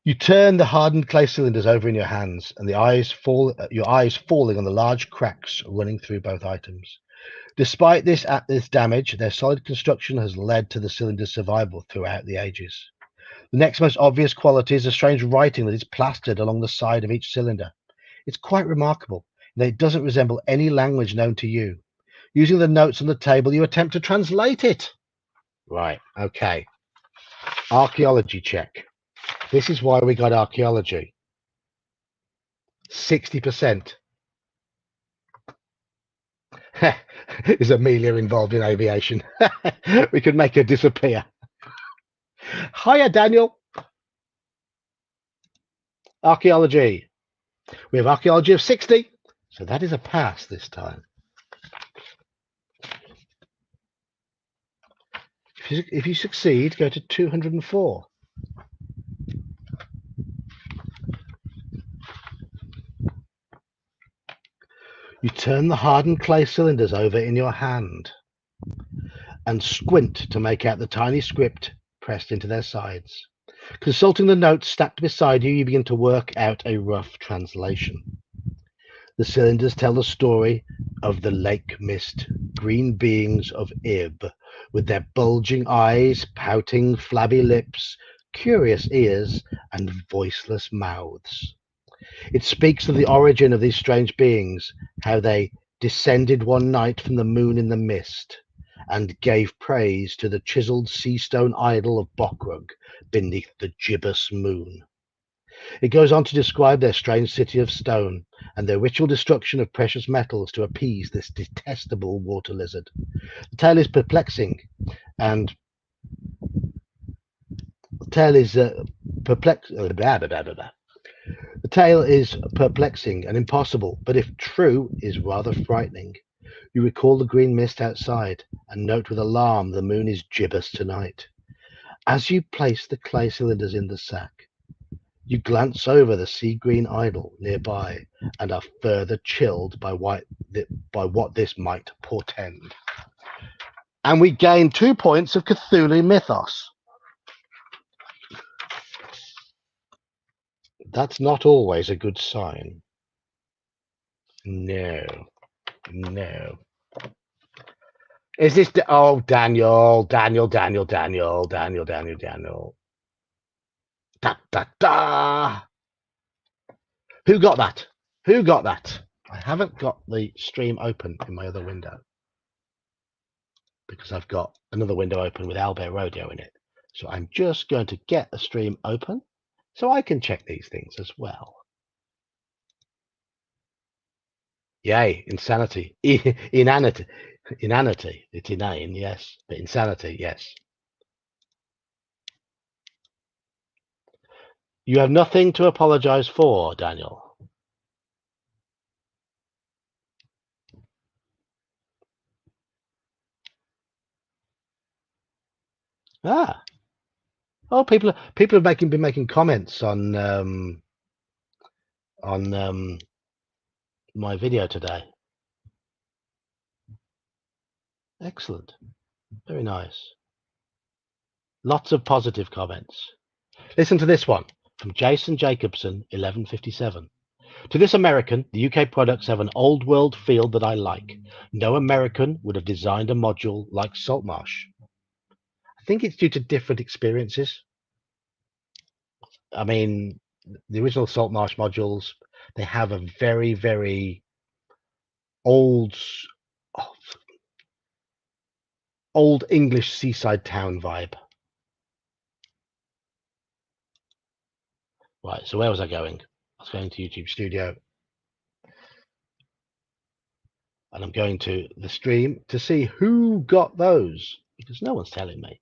You turn the hardened clay cylinders over in your hands, and your eyes falling on the large cracks running through both items. Despite this damage, their solid construction has led to the cylinder's survival throughout the ages. The next most obvious quality is the strange writing that is plastered along the side of each cylinder. It's quite remarkable that it doesn't resemble any language known to you. Using the notes on the table, you attempt to translate it. Right, okay. Archaeology check. This is why we got archaeology. 60%. Is Amelia involved in aviation? We could make her disappear. Hiya, Daniel. Archaeology. We have archaeology of 60. So that is a pass this time. If you succeed, go to 204. You turn the hardened clay cylinders over in your hand and squint to make out the tiny script pressed into their sides. Consulting the notes stacked beside you, you begin to work out a rough translation. The cylinders tell the story of the lake mist, green beings of Ib, with their bulging eyes, pouting, flabby lips, curious ears, and voiceless mouths. It speaks of the origin of these strange beings, how they descended one night from the moon in the mist, and gave praise to the chiselled sea-stone idol of Bokrug beneath the gibbous moon. It goes on to describe their strange city of stone and their ritual destruction of precious metals to appease this detestable water lizard. The tale is perplexing, and the tale is The tale is perplexing and impossible, but if true, is rather frightening. You recall the green mist outside and note with alarm the moon is gibbous tonight. As you place the clay cylinders in the sack, you glance over the sea-green idol nearby and are further chilled by what this might portend. And we gain 2 points of Cthulhu mythos. That's not always a good sign. No. Is this Daniel. Da da da. Who got that? I haven't got the stream open in my other window because I've got another window open with Albert Rodeo in it. So I'm just going to get the stream open so I can check these things as well. Yay, insanity. Inanity. It's inane, yes. But insanity, yes. You have nothing to apologize for, Daniel. Ah. Oh, people have been making comments on my video today. Excellent. Very nice. Lots of positive comments. Listen to this one from Jason Jacobson, 1157. To this American, the UK products have an old world feel that I like. No American would have designed a module like Saltmarsh. I think it's due to different experiences. I mean, the original Saltmarsh modules, they have a very, very old English seaside town vibe. Right, so where was I going? I was going to YouTube Studio. And I'm going to the stream to see who got those, because no one's telling me.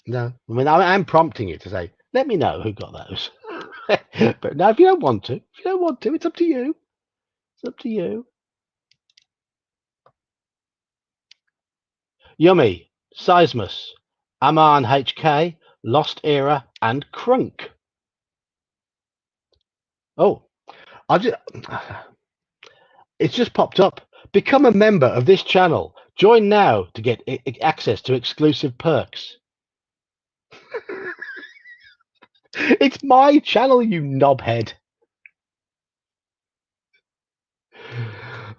No, I mean, I'm prompting you to say, let me know who got those. But now, if you don't want to, it's up to you. It's up to you. Yummy, Seismus, Aman HK, Lost Era, and Crunk. Oh, I just it's just popped up. Become a member of this channel. Join now to get access to exclusive perks. It's my channel, you knobhead.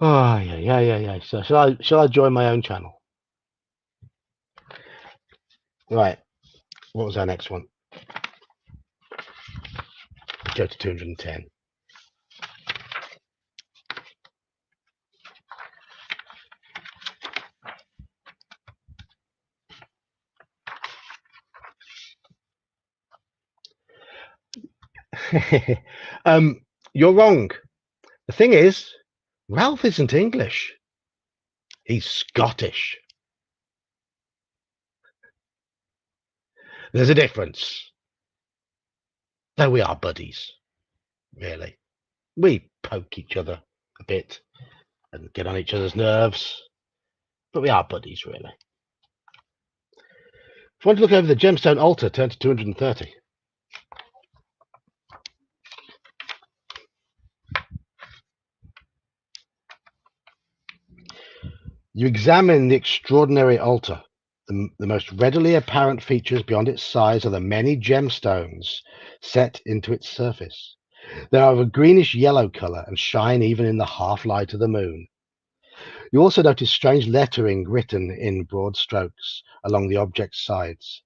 Oh yeah. So shall I join my own channel? Right. What was our next one? Go to 210. um, you're wrong. The thing is, Ralph isn't English. He's Scottish. There's a difference. Though we are buddies, really. We poke each other a bit and get on each other's nerves, but we are buddies, really. If you want to look over the gemstone altar, turn to 230. You examine the extraordinary altar. The most readily apparent features beyond its size are the many gemstones set into its surface. They are of a greenish yellow colour and shine even in the half light of the moon. You also notice strange lettering written in broad strokes along the object's sides.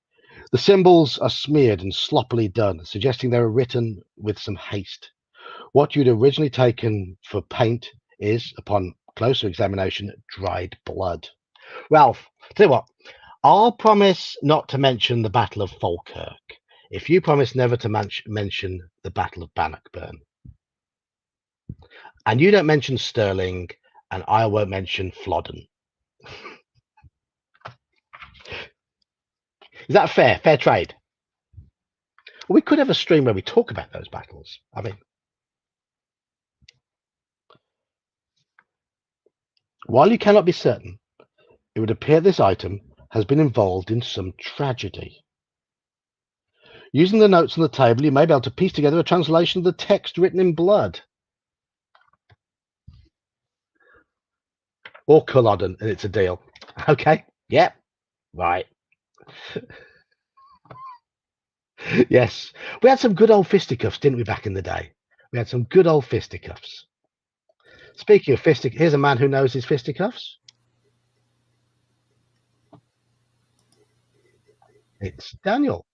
The symbols are smeared and sloppily done, suggesting they were written with some haste. What you'd originally taken for paint is, upon closer examination, dried blood. Ralph, tell you what, I'll promise not to mention the Battle of Falkirk if you promise never to mention the Battle of Bannockburn. And you don't mention Stirling, and I won't mention Flodden. Is that fair? Fair trade? Well, we could have a stream where we talk about those battles. I mean, while you cannot be certain, it would appear this item has been involved in some tragedy. Using the notes on the table, you may be able to piece together a translation of the text written in blood. Or Culloden, and it's a deal. Okay, yep, right. Yes, we had some good old fisticuffs, didn't we, back in the day? We had some good old fisticuffs. Speaking of fisticuffs, here's a man who knows his fisticuffs. It's Daniel.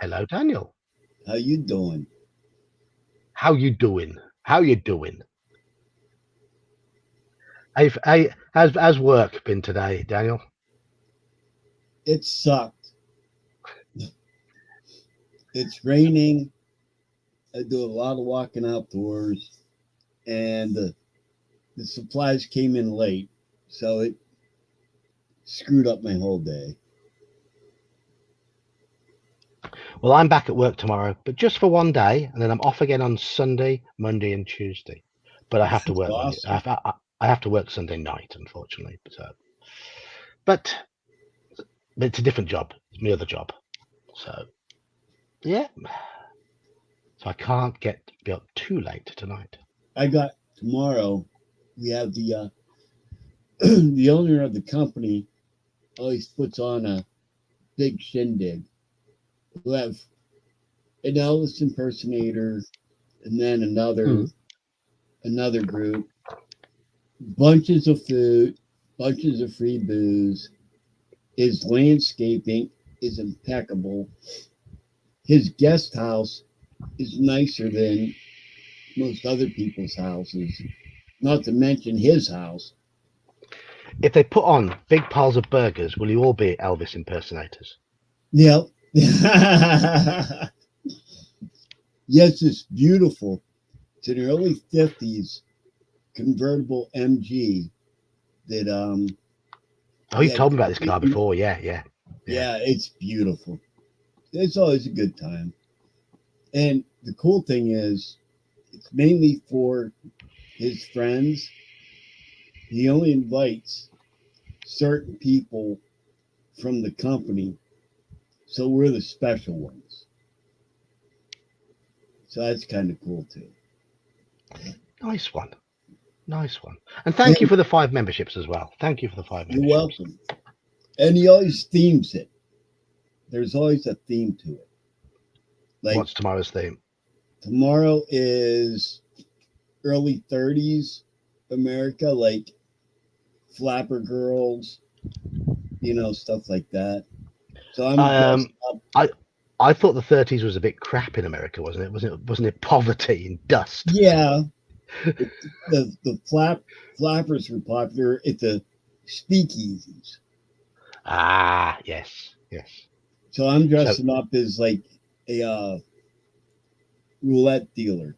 Hello, Daniel. How you doing? How you doing? How you doing? How's work been today, Daniel? It sucked. It's raining. I do a lot of walking outdoors, and the supplies came in late, so it screwed up my whole day. Well, I'm back at work tomorrow, but just for one day, and then I'm off again on Sunday, Monday, and Tuesday. But I have to That's work Monday. awesome. I have to work Sunday night, unfortunately. But it's a different job. It's my other job. So yeah. So I can't be up too late tonight. I got tomorrow. We have the the owner of the company always puts on a big shindig. We'll have an Elvis impersonator, and then Hmm. another group, bunches of food, bunches of free booze. His landscaping is impeccable. His guest house is nicer than most other people's houses, not to mention his house. If they put on big piles of burgers, will you all be Elvis impersonators? Yep. Yes, it's beautiful. It's an early 50s convertible MG that Oh, he you've had told me about this car completely. before. Yeah. Yeah, it's beautiful. It's always a good time. And the cool thing is, it's mainly for his friends. He only invites certain people from the company, so we're the special ones. So that's kind of cool too. Nice one. Nice one. And thank you for the 5 memberships as well. Thank you for the 5 You're memberships. welcome. And he always themes it. There's always a theme to it. Like What's tomorrow's theme? tomorrow is early 30s America, like flapper girls, stuff like that. So I'm dressed up. I thought the 30s was a bit crap in America, wasn't it? Wasn't it poverty and dust? Yeah, the flappers were popular at the speakeasies. Ah, yes. So I'm So dressing up as like a roulette dealer.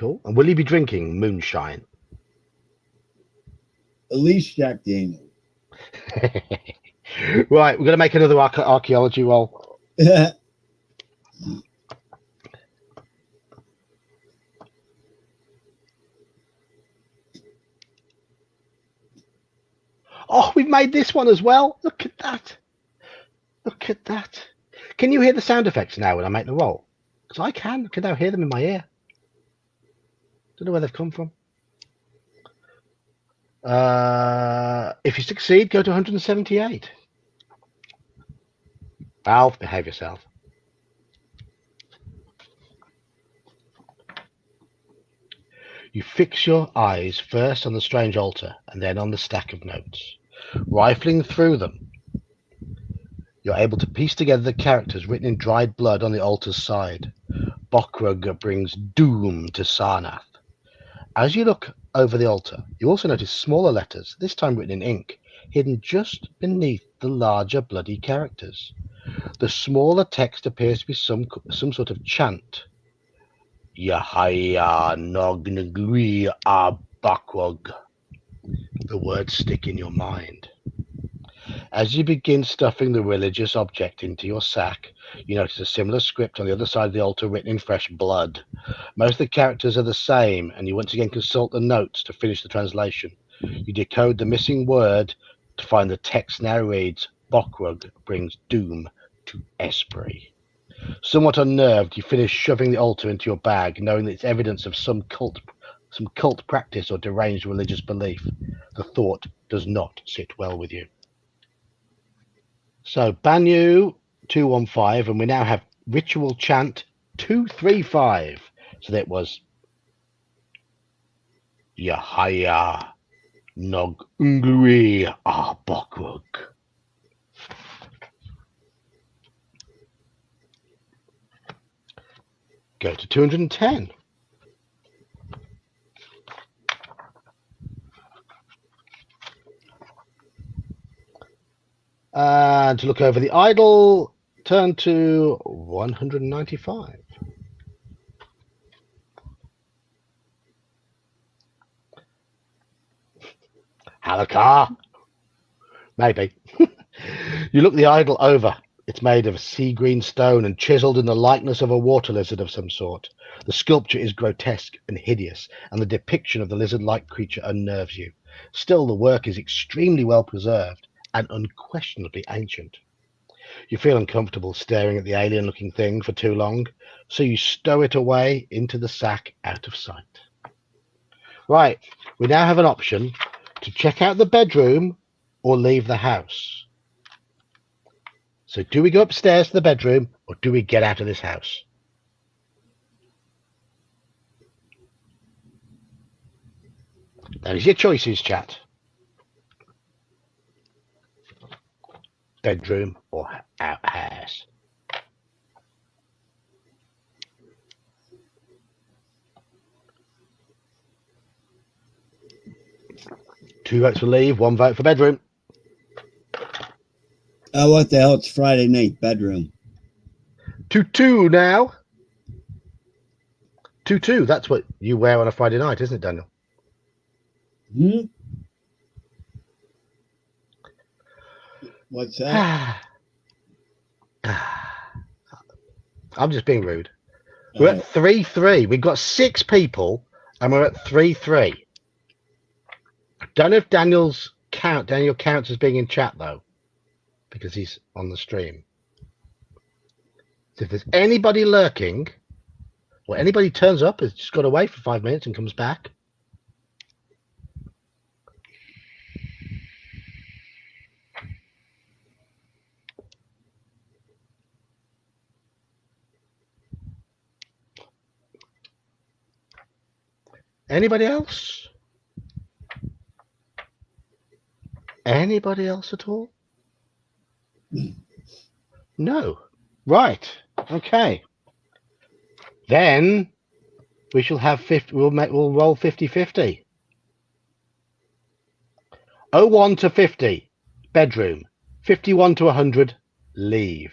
cool. And will you be drinking moonshine? At least Jack Daniel. Right, we're going to make another archaeology roll. Oh, we've made this one as well. Look at that. Look at that. Can you hear the sound effects now when I make the roll? Because I can now hear them in my ear. Don't know where they've come from. If you succeed, go to 178. Alf, behave yourself. You fix your eyes first on the strange altar and then on the stack of notes. Rifling through them, you're able to piece together the characters written in dried blood on the altar's side. Bokrug brings doom to Sarnath. As you look over the altar, you also notice smaller letters, this time written in ink, hidden just beneath the larger bloody characters. The smaller text appears to be some sort of chant. Yahaya Nognagui Abakwag. The words stick in your mind. As you begin stuffing the religious object into your sack, you notice a similar script on the other side of the altar written in fresh blood. Most of the characters are the same, and you once again consult the notes to finish the translation. You decode the missing word to find the text now reads, Bokrug brings doom to Esprit. Somewhat unnerved, you finish shoving the altar into your bag, knowing that it's evidence of some cult practice or deranged religious belief. The thought does not sit well with you. So Banyu 215, and we now have ritual chant 235. So that was Yahaya Nog Ungui Bokrug. Go to 210. And to look over the idol, turn to 195. Halakha. Maybe. You look the idol over. It's made of sea green stone and chiseled in the likeness of a water lizard of some sort. The sculpture is grotesque and hideous, and the depiction of the lizard-like creature unnerves you. Still, the work is extremely well preserved and unquestionably ancient. You feel uncomfortable staring at the alien-looking thing for too long, so you stow it away into the sack out of sight. Right, we now have an option to check out the bedroom or leave the house. So do we go upstairs to the bedroom or do we get out of this house? That is your choices, chat. Bedroom or outhouse. Two votes for leave, one vote for bedroom. Oh, what the hell? It's Friday night bedroom. 2-2 now. 2-2. That's what you wear on a Friday night, isn't it, Daniel? What's that? I'm just being rude. We're at 3-3. We've got 6 people and we're at 3-3. I don't know if Daniel counts as being in chat though, because he's on the stream. So if there's anybody lurking, Or anybody turns up, has just got away for 5 minutes and comes back. Anybody else? Anybody else at all? No. Right. Okay. Then we shall have 50. We'll roll 50-50. 01 to 50, bedroom. 51 to 100, leave.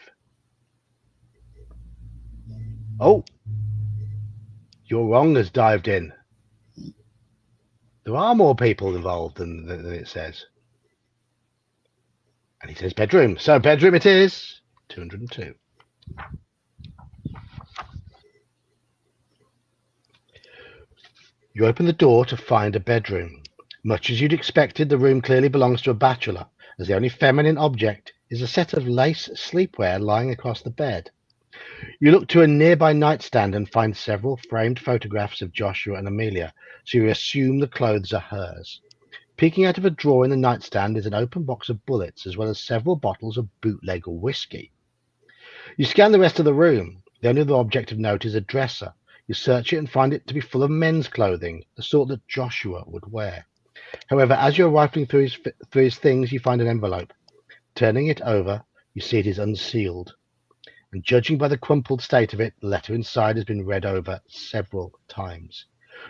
Oh, your wrong has dived in. There are more people involved than it says. And he says bedroom. So bedroom it is. 202. You open the door to find a bedroom. Much as you'd expected, the room clearly belongs to a bachelor, as the only feminine object is a set of lace sleepwear lying across the bed. You look to a nearby nightstand and find several framed photographs of Joshua and Amelia, so you assume the clothes are hers. Peeking out of a drawer in the nightstand is an open box of bullets, as well as several bottles of bootleg whiskey. You scan the rest of the room. The only other object of note is a dresser. You search it and find it to be full of men's clothing, the sort that Joshua would wear. However, as you're rifling through his things, you find an envelope. Turning it over, you see it is unsealed. And judging by the crumpled state of it, the letter inside has been read over several times.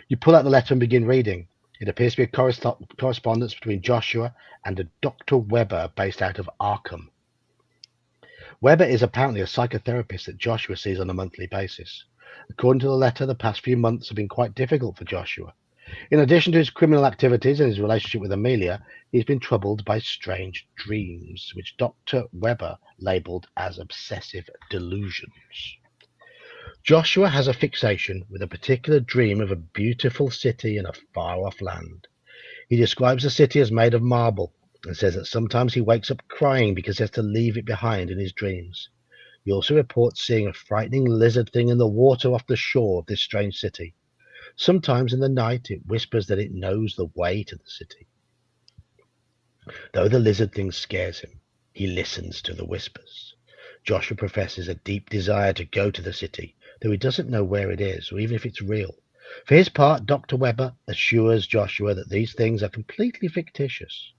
You pull out the letter and begin reading. It appears to be a correspondence between Joshua and a Dr. Weber based out of Arkham. Weber is apparently a psychotherapist that Joshua sees on a monthly basis. According to the letter, the past few months have been quite difficult for Joshua. In addition to his criminal activities and his relationship with Amelia, he's been troubled by strange dreams, which Dr. Weber labeled as obsessive delusions. Joshua has a fixation with a particular dream of a beautiful city in a far-off land. He describes the city as made of marble and says that sometimes he wakes up crying because he has to leave it behind in his dreams. He also reports seeing a frightening lizard thing in the water off the shore of this strange city. Sometimes in the night it whispers that it knows the way to the city. Though the lizard thing scares him, he listens to the whispers. Joshua professes a deep desire to go to the city, though he doesn't know where it is or even if it's real. For his part, Dr. Weber assures Joshua that these things are completely fictitious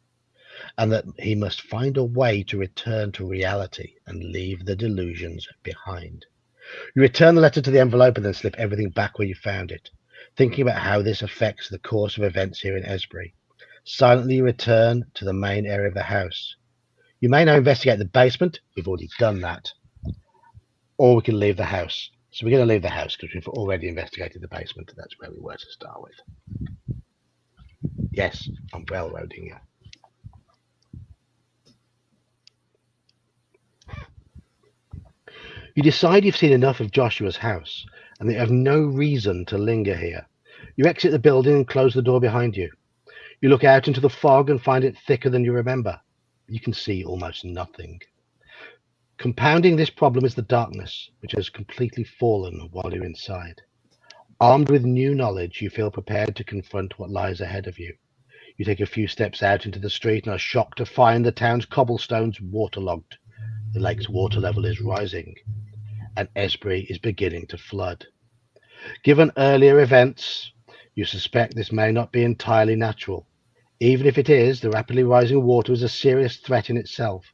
and that he must find a way to return to reality and leave the delusions behind. You return the letter to the envelope and then slip everything back where you found it, thinking about how this affects the course of events here in Esbury. Silently you return to the main area of the house. You may now investigate the basement. We've already done that. Or we can leave the house. So we're going to leave the house because we've already investigated the basement. That's where we were to start with. Yes, I'm railroading you. You decide you've seen enough of Joshua's house and that you have no reason to linger here. You exit the building and close the door behind you. You look out into the fog and find it thicker than you remember. You can see almost nothing. Compounding this problem is the darkness, which has completely fallen while you're inside. Armed with new knowledge, you feel prepared to confront what lies ahead of you. You take a few steps out into the street and are shocked to find the town's cobblestones waterlogged. The lake's water level is rising, and Esbury is beginning to flood. Given earlier events, you suspect this may not be entirely natural. Even if it is, the rapidly rising water is a serious threat in itself.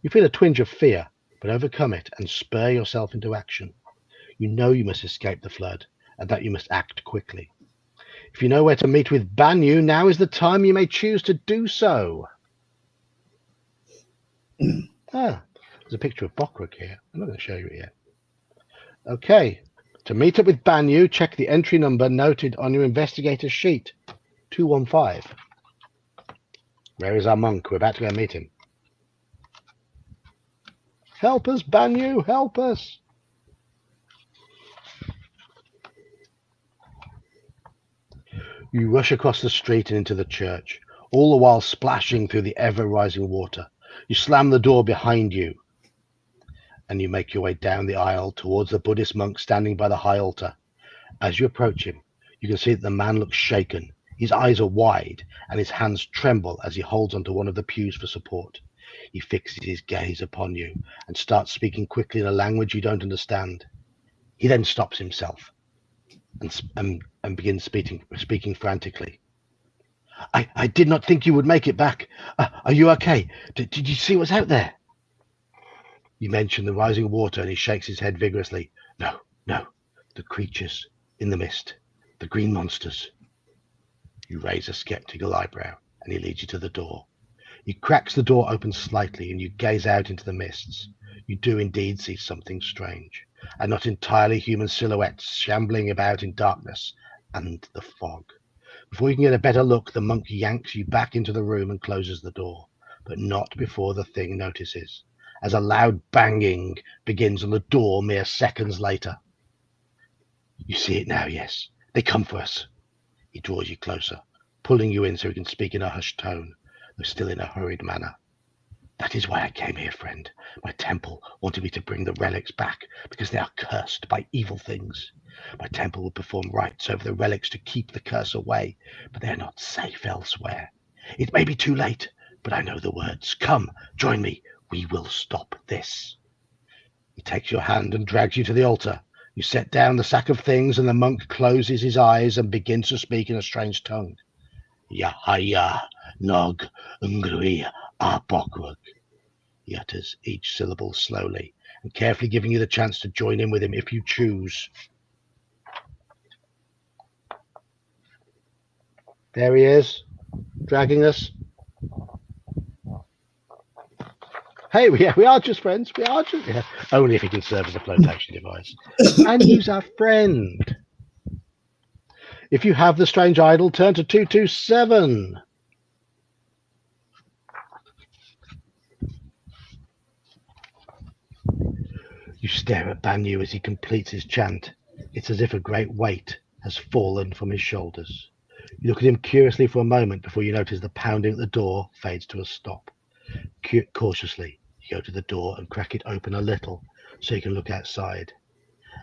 You feel a twinge of fear, but overcome it and spur yourself into action. You know you must escape the flood, and that you must act quickly. If you know where to meet with Banyu, now is the time you may choose to do so. There's a picture of Bokrook here. I'm not going to show you it yet. Okay, to meet up with Banyu, check the entry number noted on your investigator's sheet, 215. Where is our monk? We're about to go meet him. Help us, Banyu, help us! You rush across the street and into the church, all the while splashing through the ever-rising water. You slam the door behind you, and you make your way down the aisle towards the Buddhist monk standing by the high altar. As you approach him, you can see that the man looks shaken. His eyes are wide, and his hands tremble as he holds onto one of the pews for support. He fixes his gaze upon you and starts speaking quickly in a language you don't understand. He then stops himself and begins speaking frantically. I did not think you would make it back. Are you okay? Did you see what's out there? You mention the rising water, and he shakes his head vigorously. No, no, the creatures in the mist, the green monsters. You raise a skeptical eyebrow, and he leads you to the door. He cracks the door open slightly, and you gaze out into the mists. You do indeed see something strange, and not entirely human silhouettes shambling about in darkness and the fog. Before you can get a better look, the monk yanks you back into the room and closes the door, but not before the thing notices, as a loud banging begins on the door mere seconds later. You see it now, yes. They come for us. He draws you closer, pulling you in so he can speak in a hushed tone, though still in a hurried manner. That is why I came here, friend. My temple wanted me to bring the relics back, because they are cursed by evil things. My temple will perform rites over the relics to keep the curse away, but they are not safe elsewhere. It may be too late, but I know the words. Come, join me. We will stop this. He takes your hand and drags you to the altar. You set down the sack of things, and the monk closes his eyes and begins to speak in a strange tongue. Yahaya nog ungrui apokrug. He utters each syllable slowly and carefully, giving you the chance to join in with him if you choose. There he is, dragging us. Hey, we are just friends. We are just... Yeah, only if he can serve as a flotation device. And who's our friend? If you have the strange idol, turn to 227. You stare at Banyu as he completes his chant. It's as if a great weight has fallen from his shoulders. You look at him curiously for a moment before you notice the pounding at the door fades to a stop. Cautiously, you go to the door and crack it open a little so you can look outside.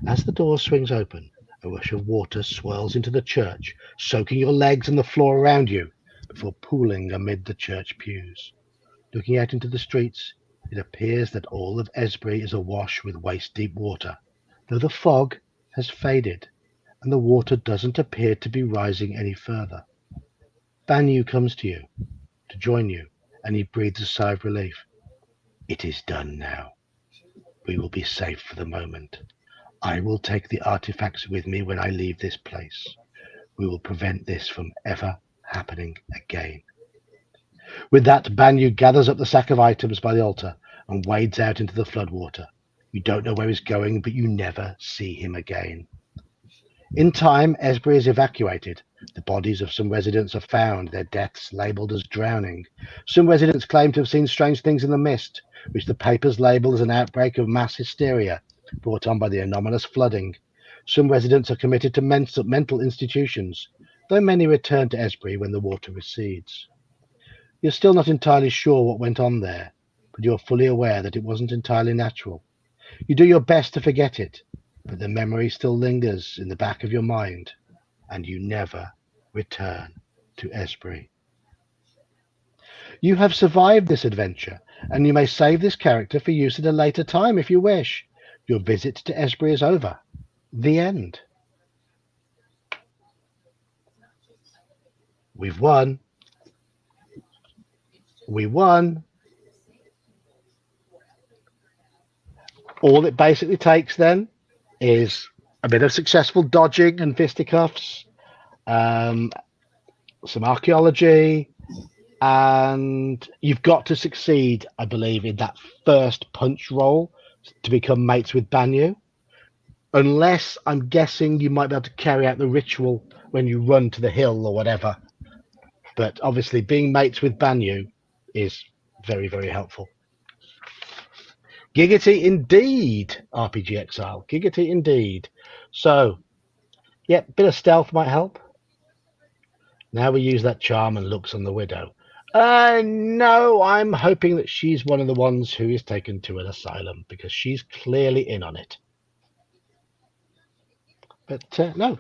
As the door swings open, a rush of water swirls into the church, soaking your legs and the floor around you before pooling amid the church pews. Looking out into the streets, it appears that all of Esbury is awash with waist-deep water, though the fog has faded and the water doesn't appear to be rising any further. Banyu comes to you to join you, and he breathes a sigh of relief. It is done now. We will be safe for the moment. I will take the artifacts with me when I leave this place. We will prevent this from ever happening again. With that, Banyu gathers up the sack of items by the altar and wades out into the floodwater. You don't know where he's going, but you never see him again. In time, Esbury is evacuated. The bodies of some residents are found, their deaths labelled as drowning. Some residents claim to have seen strange things in the mist, which the papers label as an outbreak of mass hysteria brought on by the anomalous flooding. Some residents are committed to mental institutions, though many return to Esbury when the water recedes. You're still not entirely sure what went on there, but you're fully aware that it wasn't entirely natural. You do your best to forget it, but the memory still lingers in the back of your mind, and you never return to Esbury. You have survived this adventure, and you may save this character for use at a later time if you wish. Your visit to Esbury is over. The end. We've won. We won. All it basically takes then is a bit of successful dodging and fisticuffs, some archaeology, and you've got to succeed, I believe, in that first punch roll to become mates with Banyu. Unless, I'm guessing, you might be able to carry out the ritual when you run to the hill or whatever. But obviously, being mates with Banyu is very, very helpful. Giggity indeed, RPG Exile. Giggity indeed. So, yeah, bit of stealth might help. Now we use that charm and looks on the widow. No, I'm hoping that she's one of the ones who is taken to an asylum, because she's clearly in on it. But no,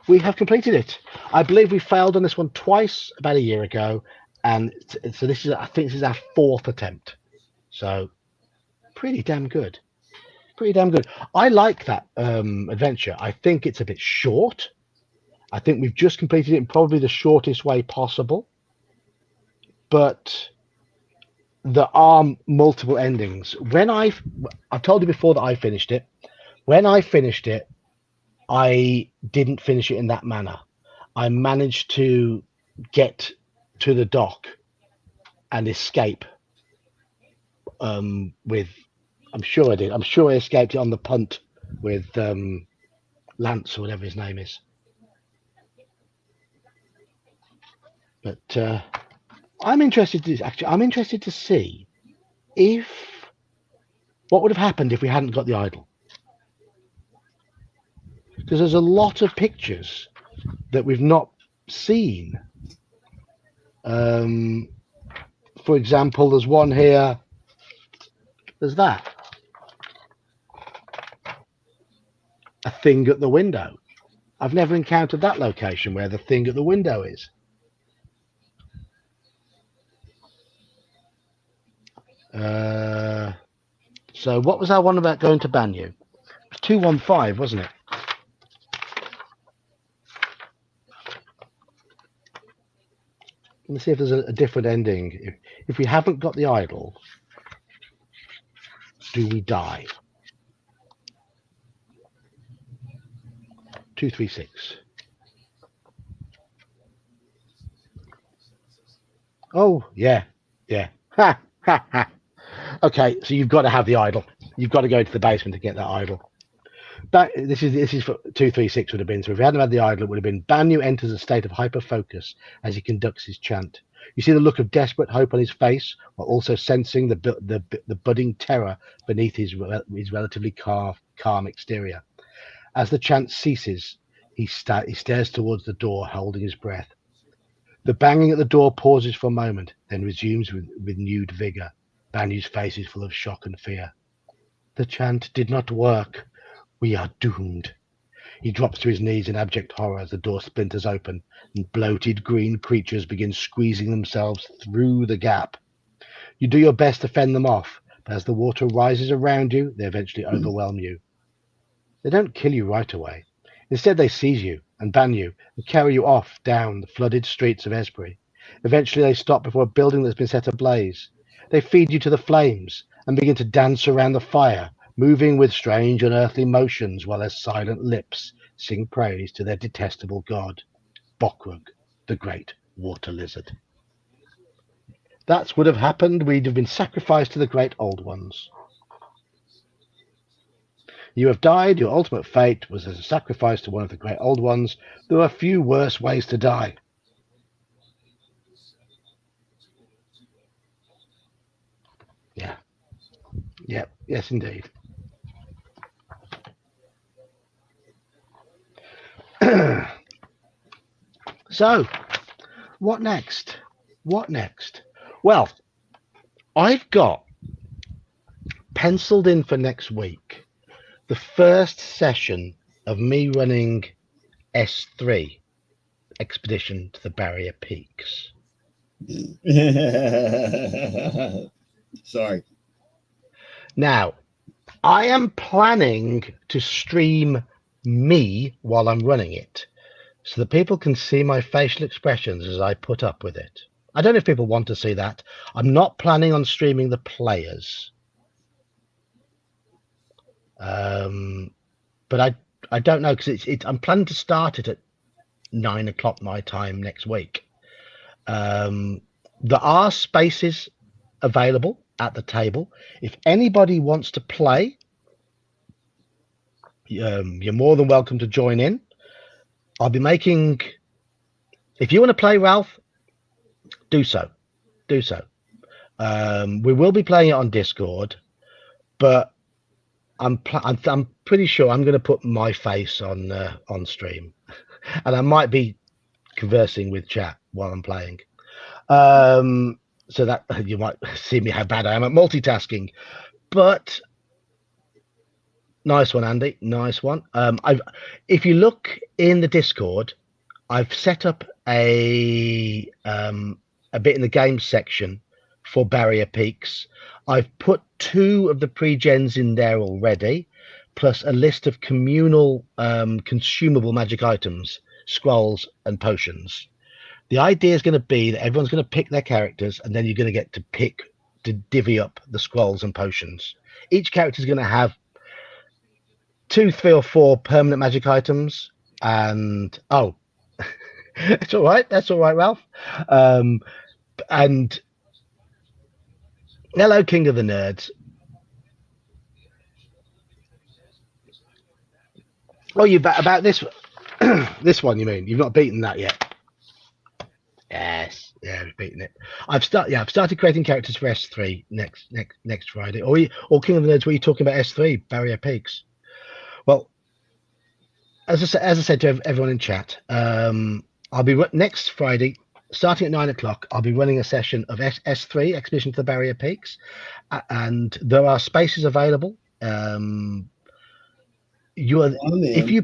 we have completed it. I believe we failed on this one twice about a year ago, and so this is, I think this is our fourth attempt. So pretty damn good. Pretty damn good. I like that adventure. I think it's a bit short. I think we've just completed it in probably the shortest way possible. But there are multiple endings. When I've told you before that I finished it. When I finished it, I didn't finish it in that manner. I managed to get to the dock and escape with, I'm sure I did. I'm sure I escaped it on the punt with Lance or whatever his name is. But I'm interested to see if what would have happened if we hadn't got the idol. Because there's a lot of pictures that we've not seen. For example, there's one here. There's that. A thing at the window. I've never encountered that location where the thing at the window is. So what was our one about going to Banyu? It was 215, wasn't it? Let me see if there's a different ending. If we haven't got the idol, do we die? 236. Oh, yeah. Ha, ha, ha. Okay, so you've got to have the idol. You've got to go to the basement to get that idol. This is for 236 would have been. So if we hadn't had the idol, it would have been Banyu enters a state of hyper-focus as he conducts his chant. You see the look of desperate hope on his face, while also sensing the budding terror beneath his relatively calm exterior. As the chant ceases, he stares towards the door, holding his breath. The banging at the door pauses for a moment, then resumes with renewed vigor. Banyu's face is full of shock and fear. The chant did not work. We are doomed. He drops to his knees in abject horror as the door splinters open and bloated green creatures begin squeezing themselves through the gap. You do your best to fend them off, but as the water rises around you, they eventually overwhelm you. They don't kill you right away. Instead, they seize you and ban you and carry you off down the flooded streets of Esbury. Eventually, they stop before a building that's been set ablaze. They feed you to the flames and begin to dance around the fire, moving with strange unearthly motions while their silent lips sing praise to their detestable god, Bokrug, the great water lizard. That would have happened. We'd have been sacrificed to the great old ones. You have died. Your ultimate fate was as a sacrifice to one of the great old ones. There are few worse ways to die. Yeah. Yep. Yes, indeed. So, what next? What next? Well, I've got penciled in for next week the first session of me running S3 Expedition to the Barrier Peaks. Sorry. Now, I am planning to stream me while I'm running it so that people can see my facial expressions as I put up with it. I don't know if people want to see that. I'm not planning on streaming the players. But I don't know, because I'm planning to start it at 9 o'clock my time next week. There are spaces available at the table. If anybody wants to play, you're more than welcome to join in. I'll be making, if you want to play, Ralph, do so. We will be playing it on Discord, but I'm pretty sure I'm going to put my face on stream, and I might be conversing with chat while I'm playing, so that you might see me how bad I am at multitasking. But Nice one, Andy. Nice one. If you look in the Discord, I've set up a bit in the games section for Barrier Peaks. I've put 2 of the pre-gens in there already, plus a list of communal consumable magic items, scrolls, and potions. The idea is going to be that everyone's going to pick their characters, and then you're going to get to divvy up the scrolls and potions. Each character is going to have 2, 3, or 4 permanent magic items, and it's all right. That's all right, Ralph. And hello, King of the Nerds. Oh, you about this this one? You mean you've not beaten that yet? Yes, yeah, we've beaten it. I've started creating characters for S3 next Friday. Or King of the Nerds, were you talking about S3 Barrier Peaks? Well, as I said to everyone in chat, I'll be next Friday, starting at 9 o'clock. I'll be running a session of S3 Expedition to the Barrier Peaks, and there are spaces available. If you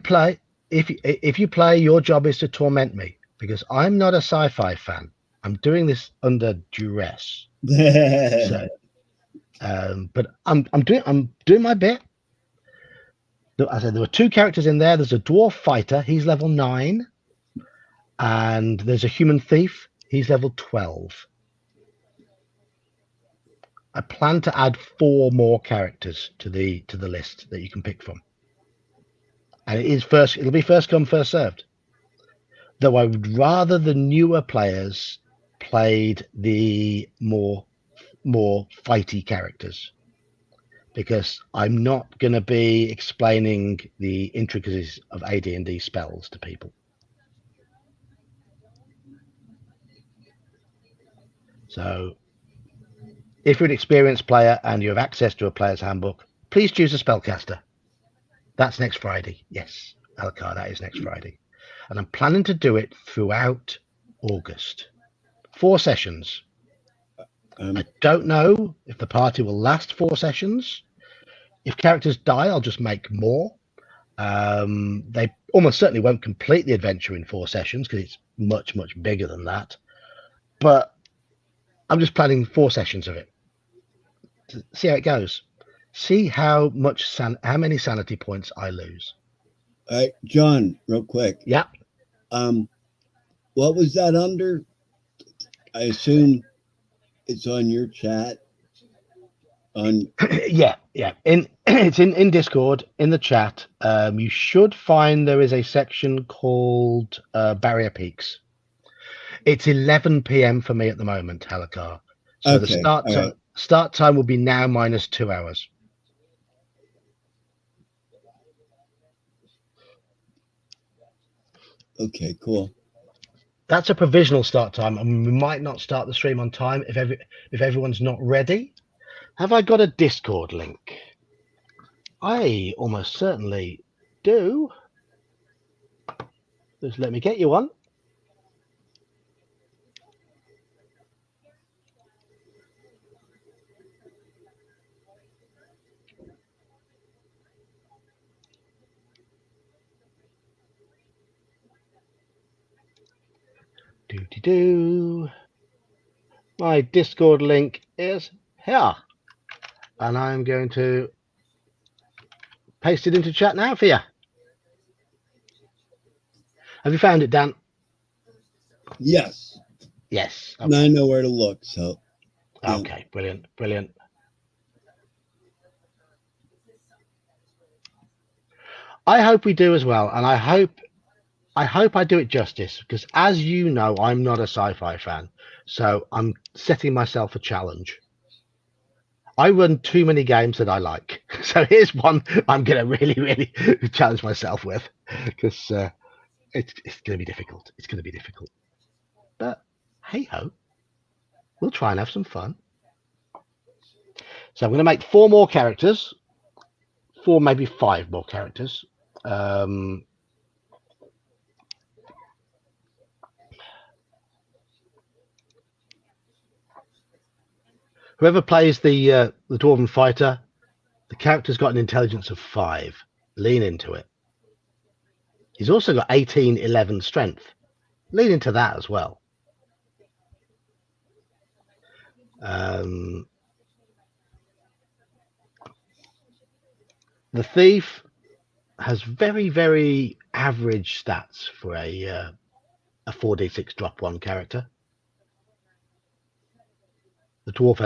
play, your job is to torment me because I'm not a sci-fi fan. I'm doing this under duress. So, but I'm doing my bit. I said there were 2 characters in there. There's a dwarf fighter. He's level 9, and there's a human thief. He's level 12. I plan to add 4 more characters to the list that you can pick from. And it'll be first come, first served. Though I would rather the newer players played the more fighty characters, because I'm not going to be explaining the intricacies of AD&D spells to people. So if you're an experienced player and you have access to a player's handbook, please choose a spellcaster. That's next Friday. Yes, Alakar, that is next Friday. And I'm planning to do it throughout August. 4 sessions. I don't know if the party will last 4 sessions. If characters die, I'll just make more. They almost certainly won't complete the adventure in 4 sessions because it's much, much bigger than that. But I'm just planning 4 sessions of it. To see how it goes. See how many sanity points I lose. All right, John, real quick. Yeah. What was that under? I assume it's on your chat. Yeah. It's in Discord in the chat. You should find there is a section called Barrier Peaks. It's 11 p.m. for me at the moment, Halakar. So okay, the start time will be now minus 2 hours. Okay, cool. That's a provisional start time, and we might not start the stream on time if everyone's not ready. Have I got a Discord link? I almost certainly do. Just let me get you one. My Discord link is here, and I'm going to paste it into chat now for you. Have you found it, Dan? Yes. Yes. Okay. Now I know where to look. So. Yeah. Okay. Brilliant. I hope we do as well, and I hope I do it justice, because as you know, I'm not a sci-fi fan, so I'm setting myself a challenge. I run too many games that I like, so here's one I'm going to really challenge myself with, because it's going to be difficult. It's going to be difficult, but hey ho, we'll try and have some fun. So I'm going to make 4 more characters, 4 maybe 5 more characters. Whoever plays the dwarven fighter, The character's got an intelligence of 5. Lean into it. He's also got 18, 11 strength. Lean into that as well. The thief has very, very average stats for a 4d6 drop 1 character. The dwarf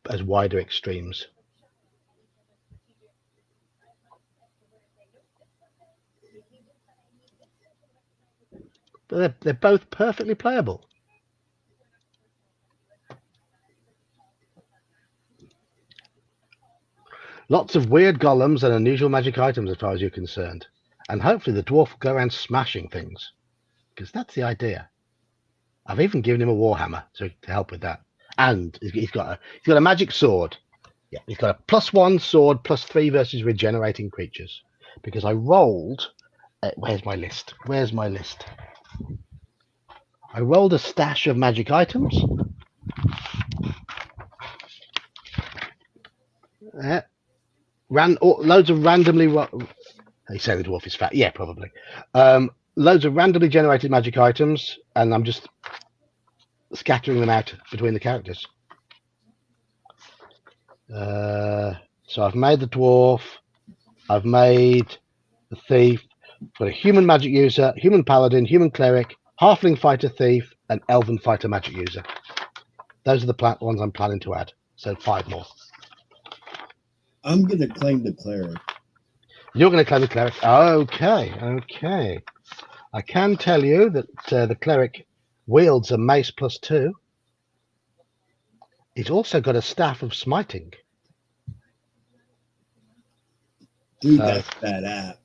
has wider extremes. But they're both perfectly playable. Lots of weird golems and unusual magic items as far as you're concerned. And hopefully the dwarf will go around smashing things. Because that's the idea. I've even given him a warhammer to help with that. And he's got a magic sword. Yeah, he's got a +1 sword, +3 versus regenerating creatures. Because I rolled... where's my list? I rolled a stash of magic items. Loads of randomly... They say the dwarf is fat. Yeah, probably. Loads of randomly generated magic items, and I'm just scattering them out between the characters. So I've made the dwarf. I've made the thief. I've got a human magic user, human paladin, human cleric, halfling fighter thief, and elven fighter magic user. Those are the ones I'm planning to add. So 5 more. I'm going to claim the cleric. You're going to claim the cleric. Okay. I can tell you that the cleric wields a mace +2. He's also got a staff of smiting. Dude, that's that app.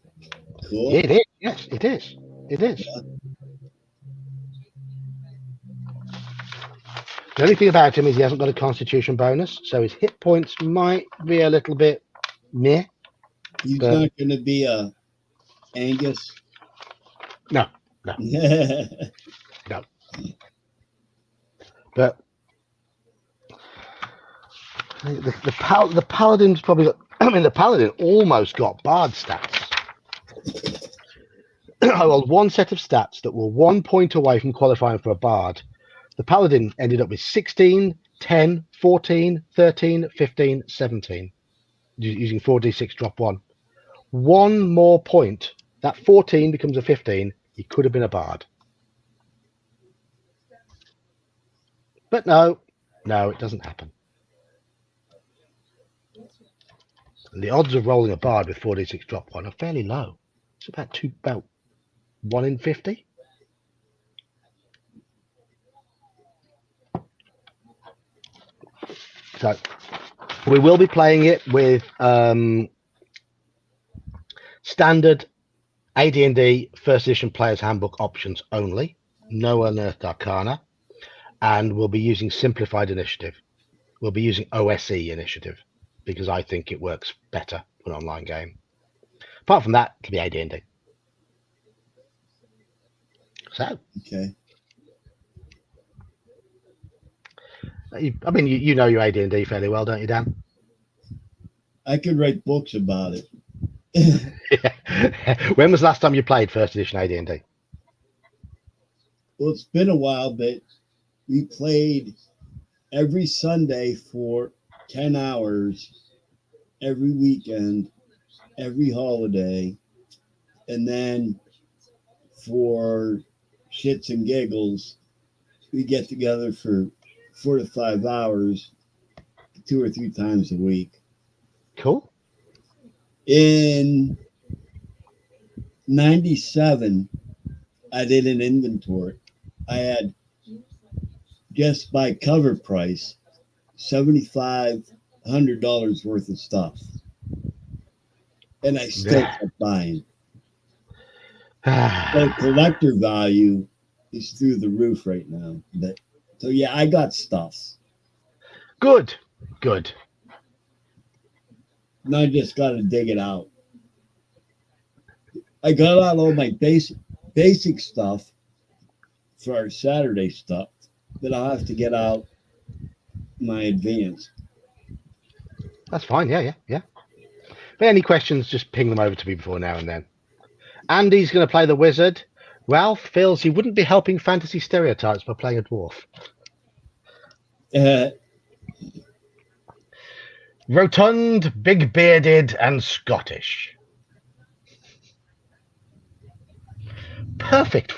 Cool. It is. Yes, it is. It is. Yeah. The only thing about him is he hasn't got a constitution bonus, so his hit points might be a little bit meh. He's not going to be a Angus. No. No. But the paladin's probably got... I mean, the paladin almost got bard stats. I rolled one set of stats that were 1 point away from qualifying for a bard. The paladin ended up with 16, 10, 14, 13, 15, 17, using 4d6 drop 1. 1 more point, that 14 becomes a 15. He could have been a bard. But no, it doesn't happen. And the odds of rolling a bard with 4d6 drop 1 are fairly low. It's about 1 in 50. So we will be playing it with standard AD&D First Edition Player's Handbook options only, no Unearthed Arcana, and we'll be using Simplified Initiative. We'll be using OSE Initiative because I think it works better for an online game. Apart from that, it can be AD&D. So, okay. I mean, you know your AD&D fairly well, don't you, Dan? I could write books about it. When was the last time you played First Edition AD&D? Well, it's been a while, but we played every Sunday for 10 hours, every weekend, every holiday, and then for shits and giggles, we get together for 4 to 5 hours, 2 or 3 times a week. Cool. In 97, I did an inventory. I had, just by cover price, $7,500 worth of stuff. And I still kept buying. So collector value is through the roof right now. But so yeah, I got stuff. Good. And I just got to dig it out. I got out all my basic stuff for our Saturday stuff, but I'll have to get out my advance. That's fine. Yeah. But any questions, just ping them over to me before now and then. Andy's going to play the wizard. Ralph feels he wouldn't be helping fantasy stereotypes by playing a dwarf. Rotund, big-bearded, and Scottish. Perfect.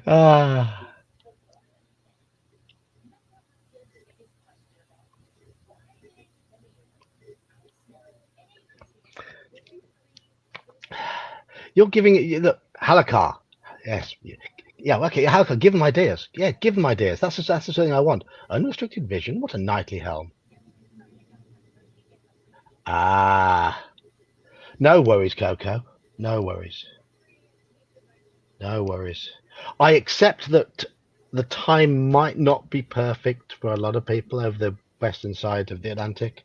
Ah. You're giving it. Look, Halakar. Yes. Yeah. Okay. Halakar. Give them ideas. Yeah. Give them ideas. That's the thing I want. Unrestricted vision. What a knightly helm. Ah. No worries, Coco. No worries. I accept that the time might not be perfect for a lot of people over the western side of the Atlantic,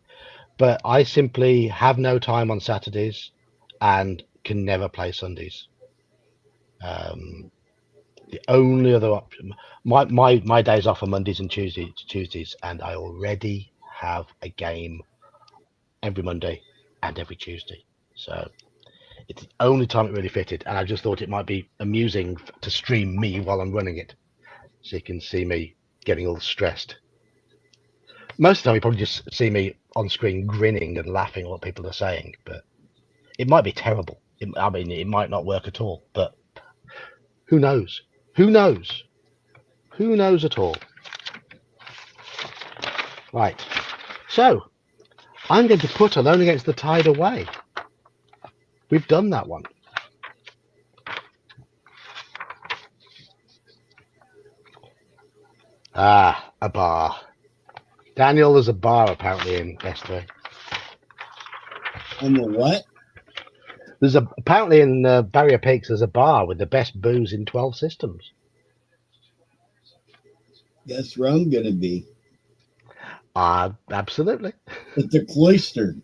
but I simply have no time on Saturdays and can never play Sundays. The only other option, my days off are Mondays and Tuesdays, and I already have a game every Monday and every Tuesday. So it's the only time it really fitted, and I just thought it might be amusing to stream me while I'm running it, so you can see me getting all stressed. Most of the time, you probably just see me on screen grinning and laughing at what people are saying, but it might be terrible. I mean, it might not work at all, but who knows? Who knows at all? Right. So, I'm going to put Alone Against the Tide away. We've done that one. Ah, a bar. Daniel, there's a bar apparently in Esther. On the what? There's apparently in Barrier Peaks. There's a bar with the best booze in 12 systems. That's where I'm gonna be. Absolutely. At the cloister,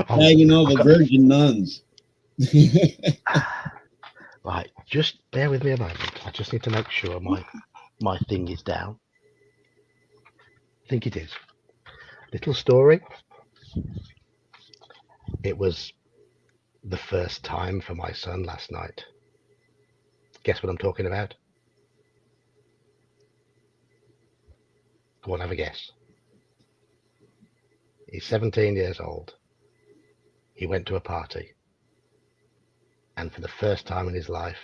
tagging all the virgin nuns. Right, just bear with me a moment. I just need to make sure my thing is down. I think it is. Little story. It was the first time for my son last night. Guess what I'm talking about? Go on, have a guess. He's 17 years old. He went to a party. And for the first time in his life,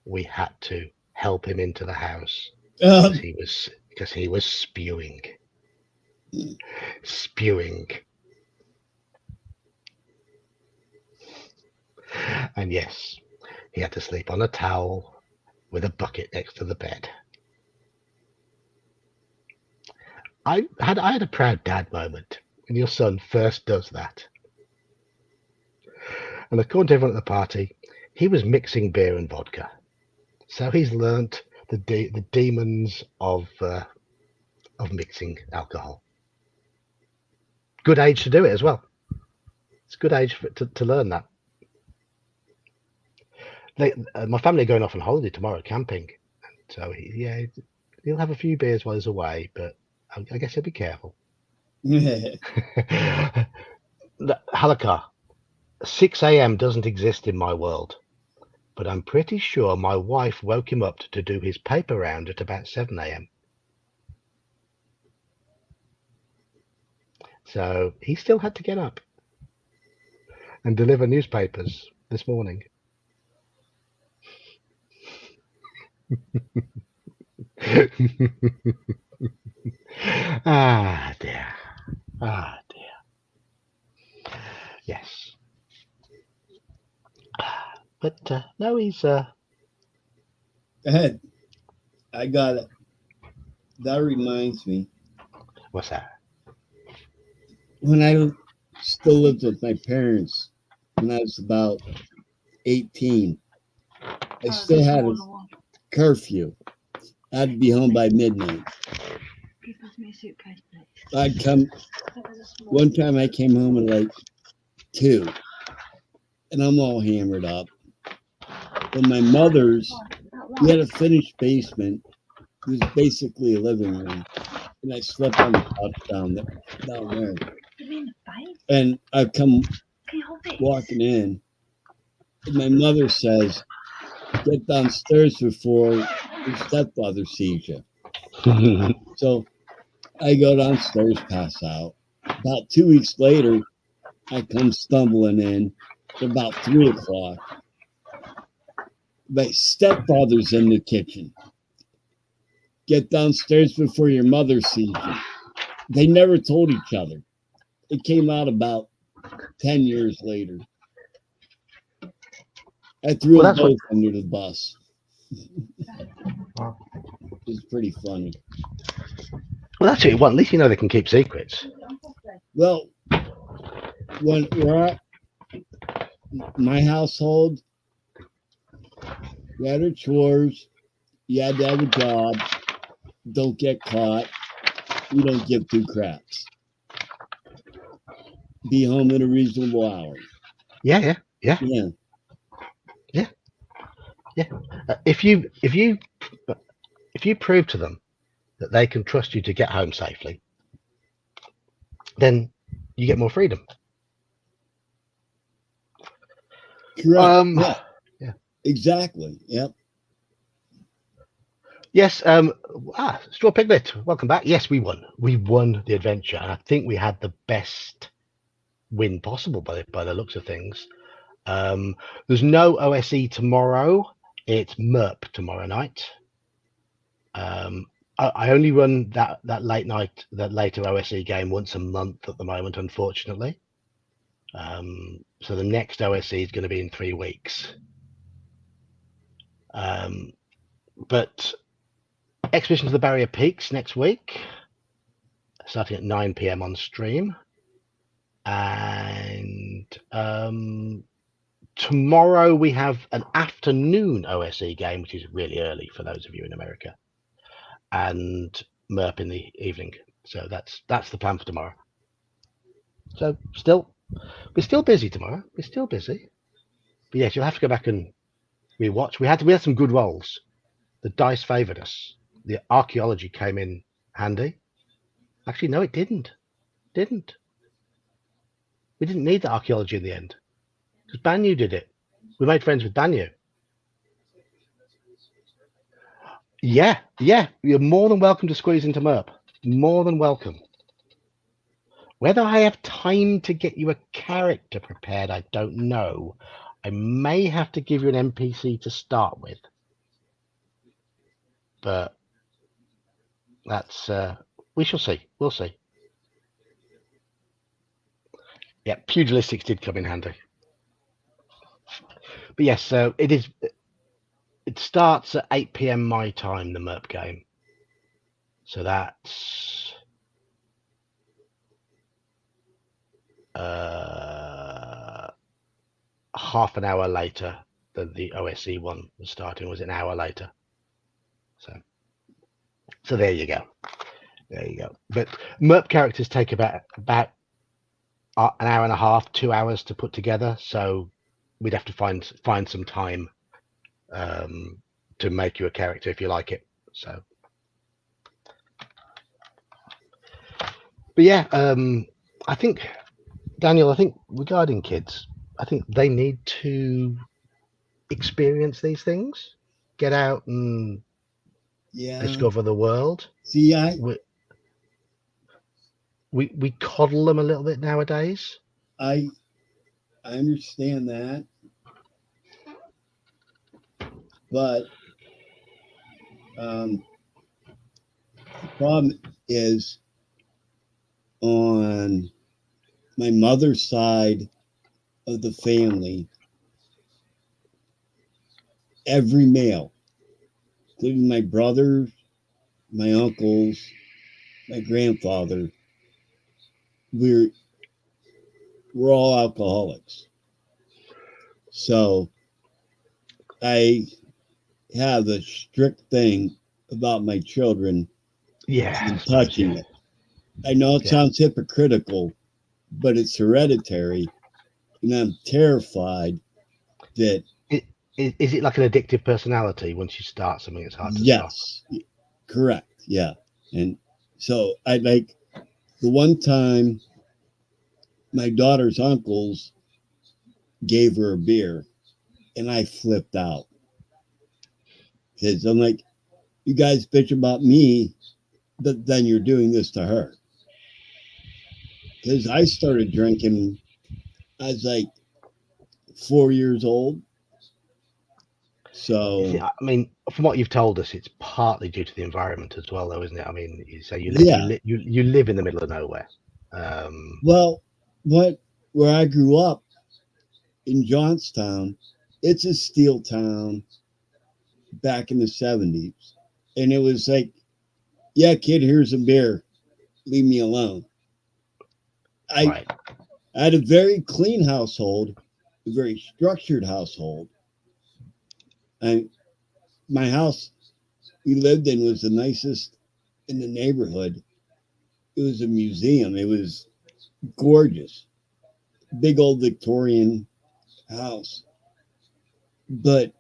we had to help him into the house because he was spewing. And yes, he had to sleep on a towel with a bucket next to the bed. I had a proud dad moment when your son first does that. And according to everyone at the party, he was mixing beer and vodka. So he's learnt the demons of mixing alcohol. Good age to do it as well. It's a good age to learn that. My family are going off on holiday tomorrow, camping. So he'll have a few beers while he's away, but I guess he'll be careful. Halakar, 6 a.m. doesn't exist in my world, but I'm pretty sure my wife woke him up to do his paper round at about 7 a.m. So he still had to get up and deliver newspapers this morning. Ah dear. Yes. But no, he's Go ahead. I got it. That reminds me. What's that? When I still lived with my parents, when I was about 18, I still had a curfew. I'd be home by midnight. I'd come. One time I came home at like 2, and I'm all hammered up. But my mother's, we had a finished basement, It was basically a living room, and I slept on the couch down there. You mean the bike? And I come Okay, hold it. walking in, and my mother says, "Get downstairs before your stepfather sees you." So I go downstairs, pass out. About 2 weeks later, I come stumbling in at about 3 o'clock. My stepfather's in the kitchen. Get downstairs before your mother sees you. They never told each other. It came out about 10 years later. I threw them both under the bus. Wow. It's pretty funny. Well, that's what you want. At least you know they can keep secrets. Well, when we're at my household, you had your chores, you had to have a job, don't get caught, you don't give two craps. Be home at a reasonable hour. Yeah. Yeah. If you prove to them that they can trust you to get home safely, then you get more freedom. Correct. Yeah. Exactly. Yep. Yes. Straw Piglet, welcome back. Yes, we won. We won the adventure, and I think we had the best win possible by the looks of things. There's no OSE tomorrow. It's MERP tomorrow night. I only run that later OSE game once a month at the moment, unfortunately. So the next OSE is going to be in 3 weeks. But Expedition to the Barrier Peaks next week, starting at 9 p.m. on stream. And tomorrow we have an afternoon OSE game, which is really early for those of you in America, and MERP in the evening. So that's the plan for tomorrow. So we're still busy tomorrow. We're still busy. But yes, you'll have to go back and rewatch. We had some good rolls. The dice favored us. The archaeology came in handy. Actually, no, it didn't. We didn't need the archaeology in the end because Banyu did it. We made friends with Banyu. Yeah. You're more than welcome to squeeze into MERP. More than welcome. Whether I have time to get you a character prepared, I don't know. I may have to give you an NPC to start with. But that's we shall see. We'll see. Yeah, pugilistics did come in handy. But yes, so it starts at 8 p.m. my time, the MERP game. So that's half an hour later than the OSE one was starting. Was an hour later. So there you go. But MERP characters take about an hour and a half, 2 hours to put together. So we'd have to find some time to make you a character if you like it. So, but yeah, I think Daniel, regarding kids, I think they need to experience these things, get out and discover the world. See, we coddle them a little bit nowadays. I understand that, but the problem is on my mother's side of the family, every male, including my brothers, my uncles, my grandfather, we're all alcoholics. So I have a strict thing about my children touching it. I know it sounds hypocritical, but it's hereditary, and I'm terrified that... Is it like an addictive personality? Once you start something, it's hard to stop. Correct. Yeah. And so I like the one time my daughter's uncles gave her a beer and I flipped out because I'm like, you guys bitch about me, but then you're doing this to her. Because I started drinking, I was like 4 years old. So, I mean, from what you've told us, it's partly due to the environment as well, though, isn't it? I mean, you say yeah. you live in the middle of nowhere. Um, Well, where I grew up in Johnstown, it's a steel town back in the 70s. And it was like, yeah, kid, here's a beer. Leave me alone. I, right. I had a very clean household, a very structured household. And my house we lived in was the nicest in the neighborhood. It was a museum. It was gorgeous. Big old Victorian house. But,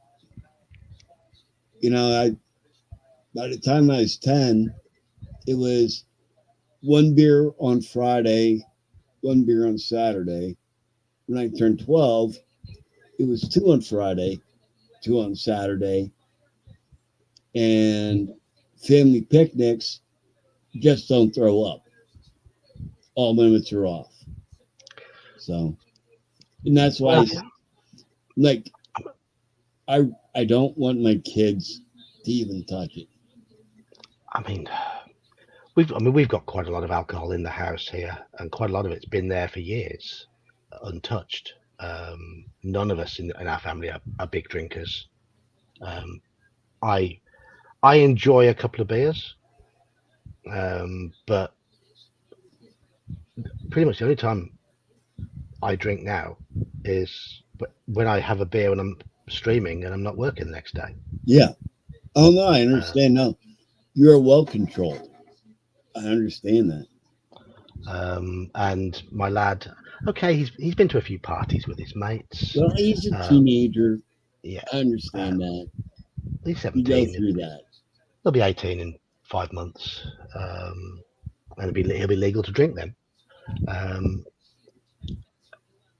I by the time I was 10, it was one beer on Friday, one beer on Saturday. When I turned 12, it was two on Friday, two on Saturday, and family picnics. Just don't throw up. All limits are off. So, and that's Well, why, like, I don't want my kids to even touch it. I mean, we've got quite a lot of alcohol in the house here, and quite a lot of it's been there for years, untouched. None of us in our family are big drinkers. Um, I I enjoy a couple of beers, but pretty much the only time I drink now is when I have a beer and I'm streaming and I'm not working the next day. Yeah. Oh no, I Uh, understand. No, you're well controlled. I understand that. and my lad, okay, he's been to a few parties with his mates. Well, he's a Um, teenager. yeah, I understand that. he's You go 17. through that. He'll be 18 in 5 months, and he'll be legal to drink then. Um,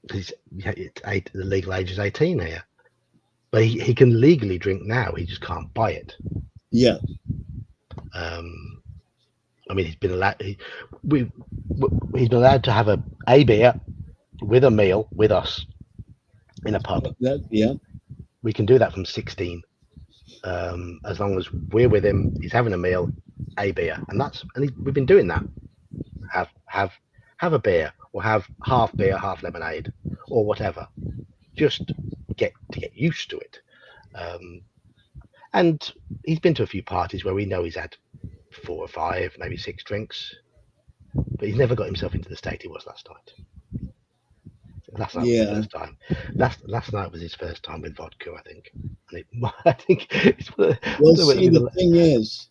the legal age is 18 here, but he can legally drink now. He just can't buy it. Yeah. Um, I mean, he's been allowed. He's been allowed to have a beer with a meal with us in a pub. Yeah. We can do that from 16, as long as we're with him. He's having a meal, a beer, we've been doing that. Have a beer, or have half beer, half lemonade, or whatever. Just get used to it. Um, and he's been to a few parties where we know he's had 4 or 5, maybe 6 drinks, but he's never got himself into the state he was last night. Last night was his Yeah. first time. Last night was his first time with vodka, I think. I think it's Well, see, the thing is,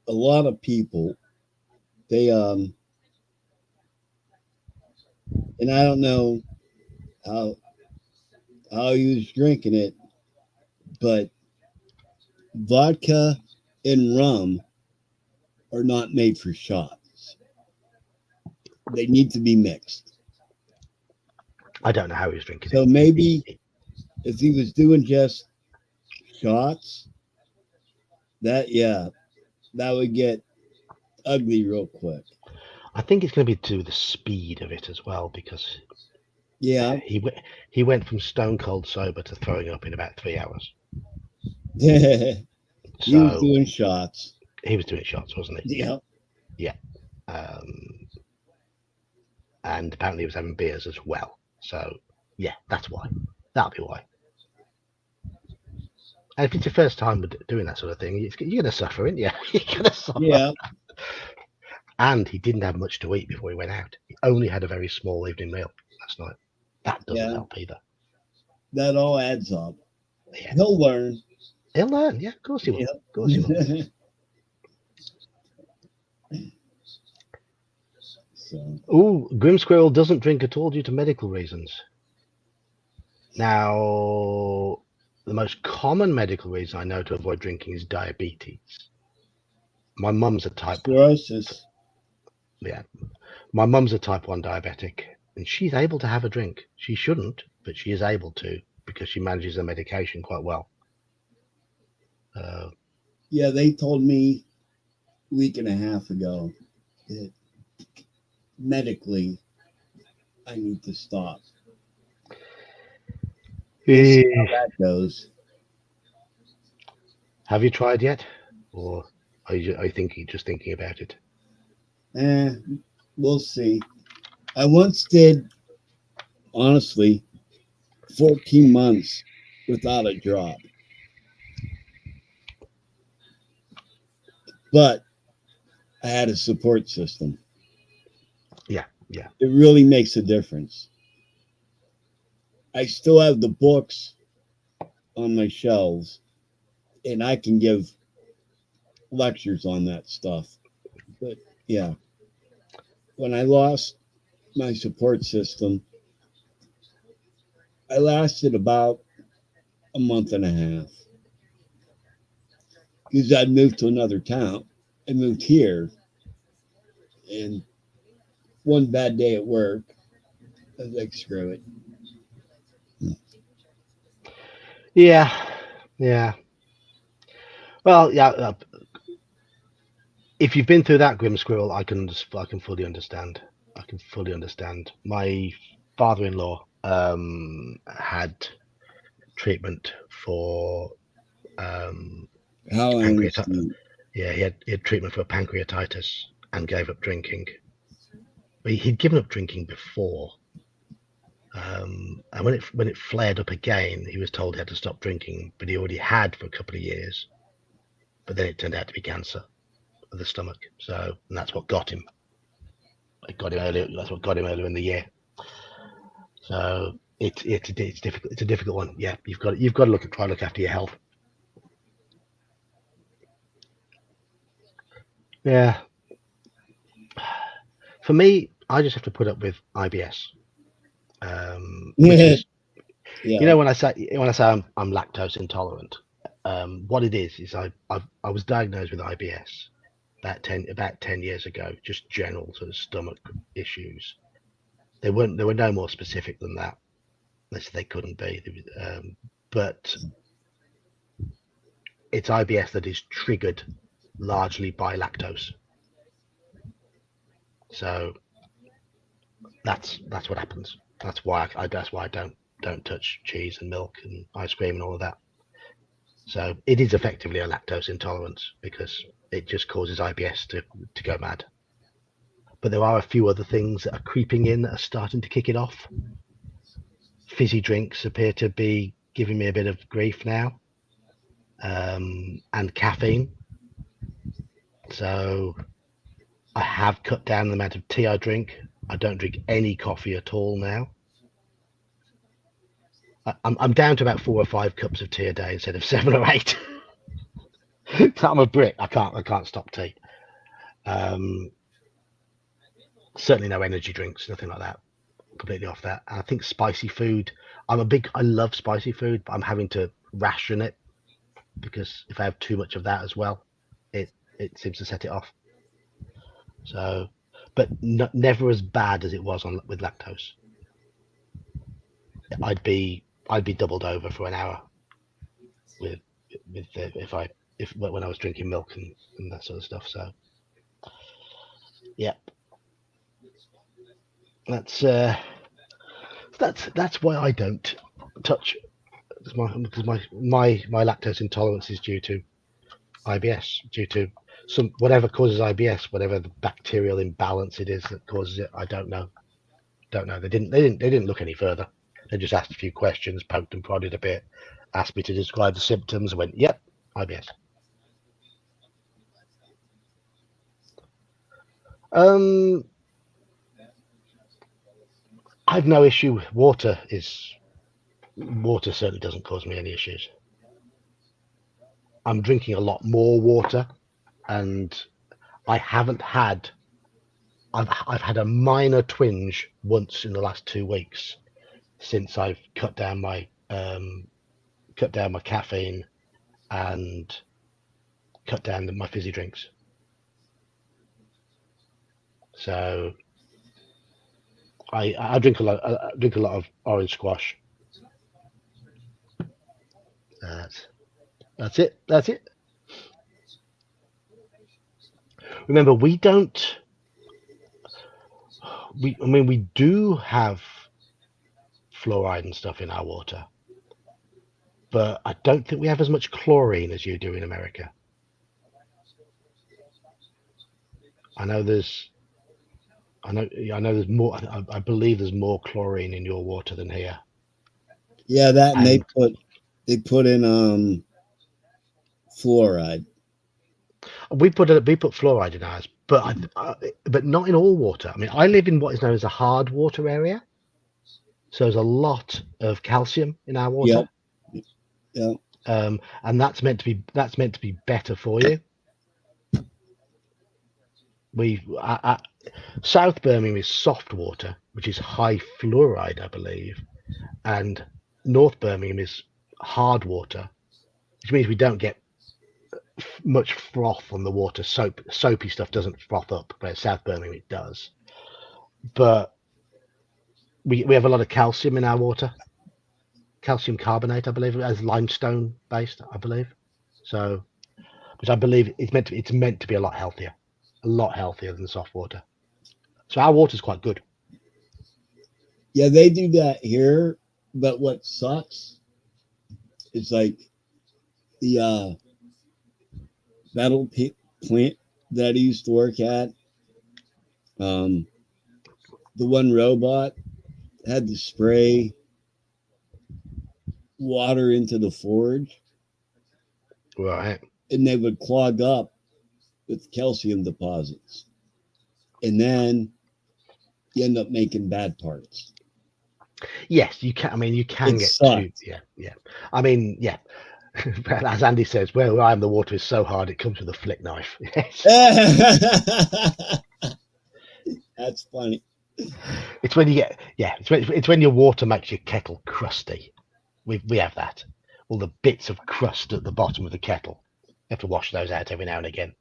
a lot of people, they and I don't know how he was drinking it, but vodka and rum are not made for shots. They need to be mixed. I don't know how he was drinking So it. maybe if he was doing just shots, that would get ugly real quick. I think it's going to be to the speed of it as well, because Yeah. he went from stone cold sober to throwing up in about 3 hours. He was So doing shots. he was doing shots, wasn't he? Yeah. Yeah. And apparently he was having beers as well. So yeah, that's why. That'll be why. And if it's your first time doing that sort of thing, you're going to suffer, aren't you? You're going to suffer. Yeah. And he didn't have much to eat before he went out. He only had a very small evening meal last night. That doesn't help either. That all adds up. Yeah. He'll learn. He'll learn. Yeah, of course he will. Yep. Of course he will. So. Ooh, Grim Squirrel doesn't drink at all due to medical reasons. Now, the most common medical reason I know to avoid drinking is diabetes. my mum's a type. Cirrhosis. Yeah, my mum's a type 1 diabetic, and she's able to have a drink. She shouldn't, but she is able to because she manages the medication quite well. Yeah, they told me a week and a half ago that medically I need to stop. We'll see how that goes. Have you tried yet, or are you just thinking about it? We'll see. I once did, honestly, 14 months without a drop. But I had a support system. Yeah. It really makes a difference. I still have the books on my shelves, and I can give lectures on that stuff. But yeah, when I lost my support system, I lasted about a month and a half because I'd moved to another town. I moved here, and one bad day at work, I was like, screw it. Yeah. Well, yeah. If you've been through that, Grim Squirrel, I can fully understand. I can fully understand. My father-in-law had treatment for How I pancreatitis. understand. Yeah, he had treatment for pancreatitis and gave up drinking. But he'd given up drinking before, and when it flared up again, he was told he had to stop drinking. But he already had for a couple of years. But then it turned out to be cancer of the stomach. So, and that's what got him. It got him earlier. That's what got him earlier in the year. So it's difficult. It's a difficult one. Yeah, you've got to try to look after your health. Yeah. For me, I just have to put up with IBS, which is, Yeah. when I say I'm lactose intolerant, what it is I was diagnosed with IBS about 10 years ago, just general sort of stomach issues. There were no more specific than that. They couldn't be, but it's IBS that is triggered largely by lactose. So that's what happens. That's why I don't touch cheese and milk and ice cream and all of that. So it is effectively a lactose intolerance because it just causes IBS to go mad. But there are a few other things that are creeping in that are starting to kick it off. Fizzy drinks appear to be giving me a bit of grief now, and caffeine. So I have cut down the amount of tea I drink. I don't drink any coffee at all now. I'm down to about 4 or 5 cups of tea a day instead of 7 or 8. I'm a Brit. I can't stop tea. Certainly no energy drinks, nothing like that. Completely off that. And I think spicy food. I love spicy food, but I'm having to ration it because if I have too much of that as well, it seems to set it off. So, but never as bad as it was with lactose. I'd be doubled over for an hour with when I was drinking milk and that sort of stuff. So, yeah, that's why I don't touch, because my lactose intolerance is due to IBS, due to whatever causes IBS, whatever the bacterial imbalance it is that causes it. I don't know. They didn't look any further. They just asked a few questions, poked and prodded a bit, asked me to describe the symptoms. I went, yep, IBS. I've no issue. Water certainly doesn't cause me any issues. I'm drinking a lot more water, and I've had a minor twinge once in the last 2 weeks since I've cut down my caffeine and cut down my fizzy drinks. So I drink a lot. I drink a lot of orange squash. That's it. That's it. Remember, we don't. I mean, we do have fluoride and stuff in our water, but I don't think we have as much chlorine as you do in America. I know there's. I know there's more. I believe there's more chlorine in your water than here. Yeah, that and And they put in fluoride. we put fluoride in ours, but not in all water. I mean, I live in what is known as a hard water area, so there's a lot of calcium in our water. Yep. And that's meant to be better for you. South Birmingham is soft water, which is high fluoride, I believe, and North Birmingham is hard water, which means we don't get much froth on the water. Soapy stuff doesn't froth up, but South Birmingham it does. But we have a lot of calcium in our water. Calcium carbonate, I believe, as limestone based, I believe. So, which I believe it's meant to be a lot healthier than soft water. So our water's quite good. Yeah, they do that here, but what sucks is like the metal plant that I used to work at. The one robot had to spray water into the forge, Right. and they would clog up with calcium deposits, and then you end up making bad parts. Yes, you can. I mean, you can It get sucks. too. Yeah. I mean, yeah. As Andy says, where I am, the water is so hard it comes with a flick knife. That's funny. It's when you get It's when your water makes your kettle crusty. We have that. All the bits of crust at the bottom of the kettle. You have to wash those out every now and again.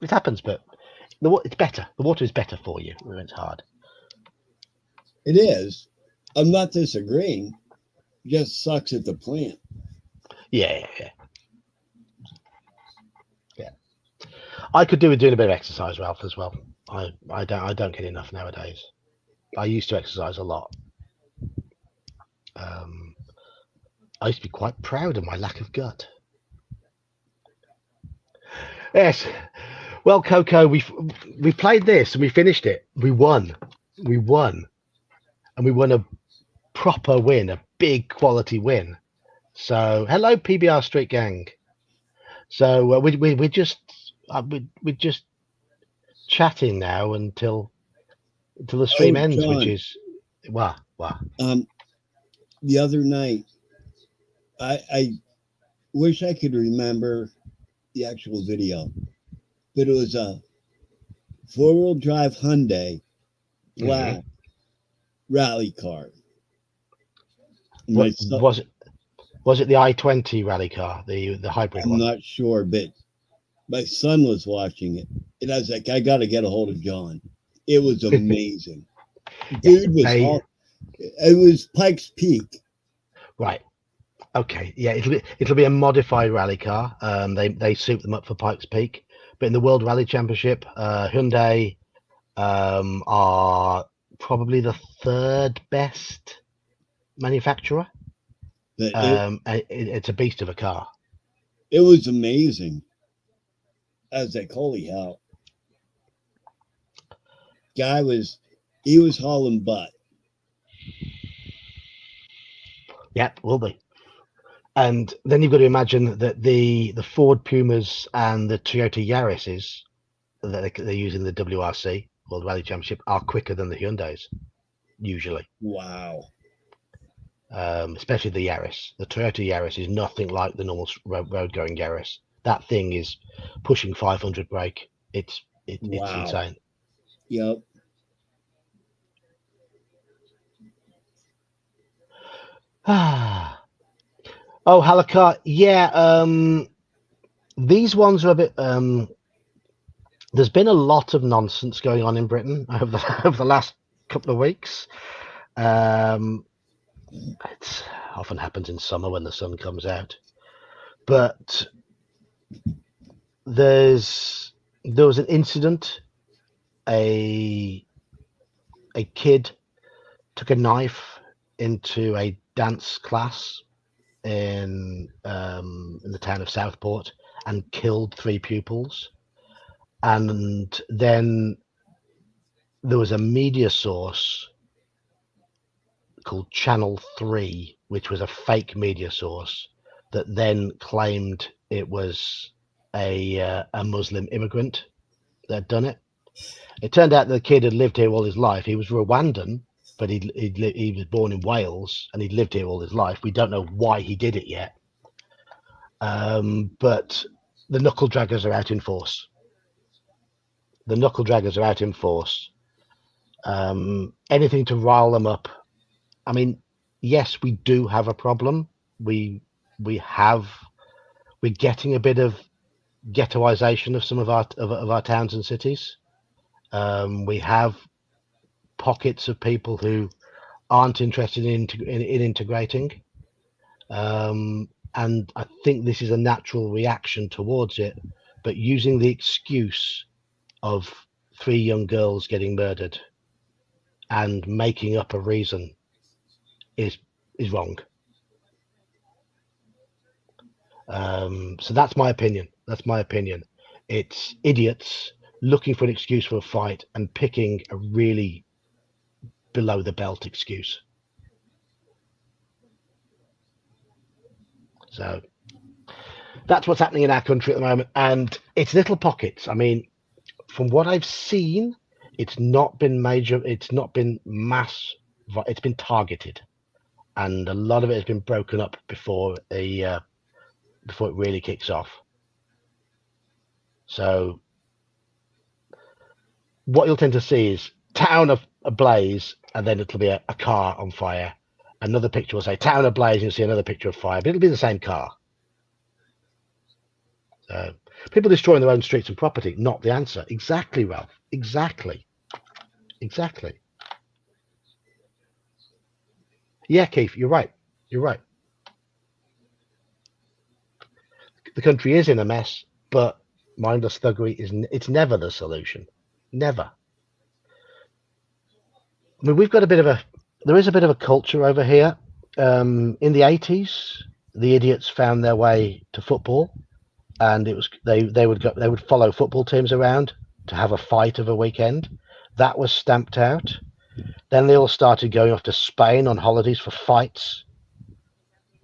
It happens, but it's better. The water is better for you when it's hard. It is. I'm not disagreeing. It just sucks at the plant. Yeah. I could do with doing a bit of exercise, Ralph, as well. I don't get enough nowadays. I used to exercise a lot. I used to be quite proud of my lack of gut. Yes. Well, Coco, we played this and we finished it. We won, and we won a proper win, a big quality win. So, hello, PBR Street Gang. So we're just chatting now until the stream ends, John, which is wow. The other night, I wish I could remember the actual video, but it was a 4-wheel drive Hyundai black rally car. Was it the i20 rally car, the hybrid one? I'm not sure, but my son was watching it, and I was like, I got to get a hold of John. It was amazing. Dude was it was Pikes Peak. Right. Okay. Yeah, it'll be a modified rally car. They suit them up for Pikes Peak, but in the World Rally Championship, Hyundai are probably the third best manufacturer. It's a beast of a car. It was amazing. I was like, holy hell. He was hauling butt. Yeah, will be. And then you've got to imagine that the Ford Pumas and the Toyota Yaris's that they're using the WRC, World Rally Championship, are quicker than the Hyundais, usually. Wow. Especially the Yaris. The Toyota Yaris is nothing like the normal road-going Yaris. That thing is pushing 500 brake. It's insane. Yep. Oh, Halakar. Yeah. These ones are a bit. there's been a lot of nonsense going on in Britain over the last couple of weeks. It often happens in summer when the sun comes out, but there was an incident. A kid took a knife into a dance class in the town of Southport and killed 3 pupils. And then there was a media source called Channel 3, which was a fake media source that then claimed it was a Muslim immigrant that had done it. It turned out the kid had lived here all his life. He was Rwandan, but he was born in Wales and he'd lived here all his life. We don't know why he did it yet. But the knuckle draggers are out in force. Anything to rile them up. I mean, yes, we do have a problem. We're getting a bit of ghettoization of some of our towns and cities. We have pockets of people who aren't interested in integrating. And I think this is a natural reaction towards it, but using the excuse of 3 young girls getting murdered and making up a reason is wrong. So that's my opinion. It's idiots looking for an excuse for a fight and picking a really below the belt excuse. So that's what's happening in our country at the moment, and it's little pockets. I mean, from what I've seen, it's not been major. It's not been mass. It's been targeted, and a lot of it has been broken up before it really kicks off. So what you'll tend to see is town ablaze, and then it'll be a car on fire. Another picture will say town ablaze, and you'll see another picture of fire, but it'll be the same car. So people destroying their own streets and property, not the answer. Exactly, Ralph. Exactly. Yeah, Keith, you're right. The country is in a mess, but mindless thuggery it's never the solution. Never. I mean, there is a bit of a culture over here. In the 80s, the idiots found their way to football, and it was they would follow football teams around to have a fight of a weekend. That was stamped out. Then they all started going off to Spain on holidays for fights.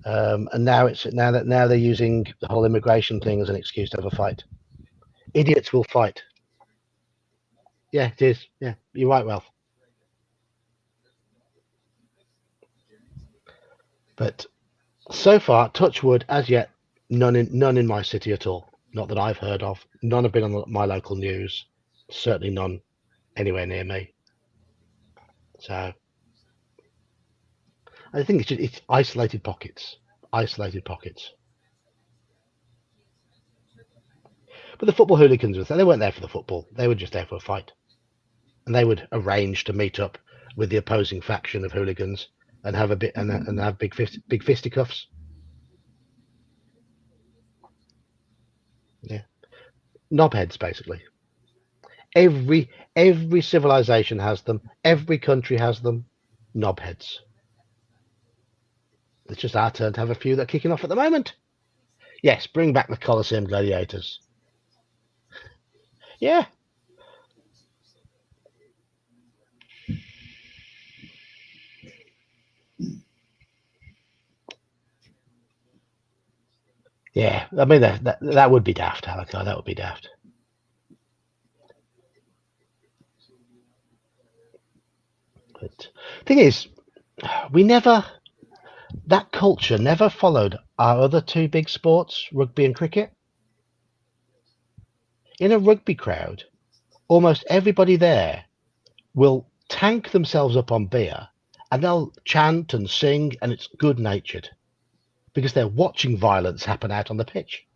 And now they're using the whole immigration thing as an excuse to have a fight. Idiots will fight. Yeah, it is. Yeah, you're right, Ralph. But so far, touch wood, as yet, none in my city at all. Not that I've heard of. None have been on my local news. Certainly none anywhere near me. So I think it's isolated pockets. But the football hooligans, they weren't there for the football. They were just there for a fight. And they would arrange to meet up with the opposing faction of hooligans and have a bit and have big fisticuffs. Yeah, knobheads basically. Every civilization has them. Every country has them. Knobheads. It's just our turn to have a few that are kicking off at the moment. Yes, bring back the Colosseum gladiators. Yeah. Yeah, I mean that would be daft, Halakar. That would be daft. But thing is, that culture never followed our other 2 big sports, rugby and cricket. In a rugby crowd, almost everybody there will tank themselves up on beer and they'll chant and sing, and it's good natured because they're watching violence happen out on the pitch.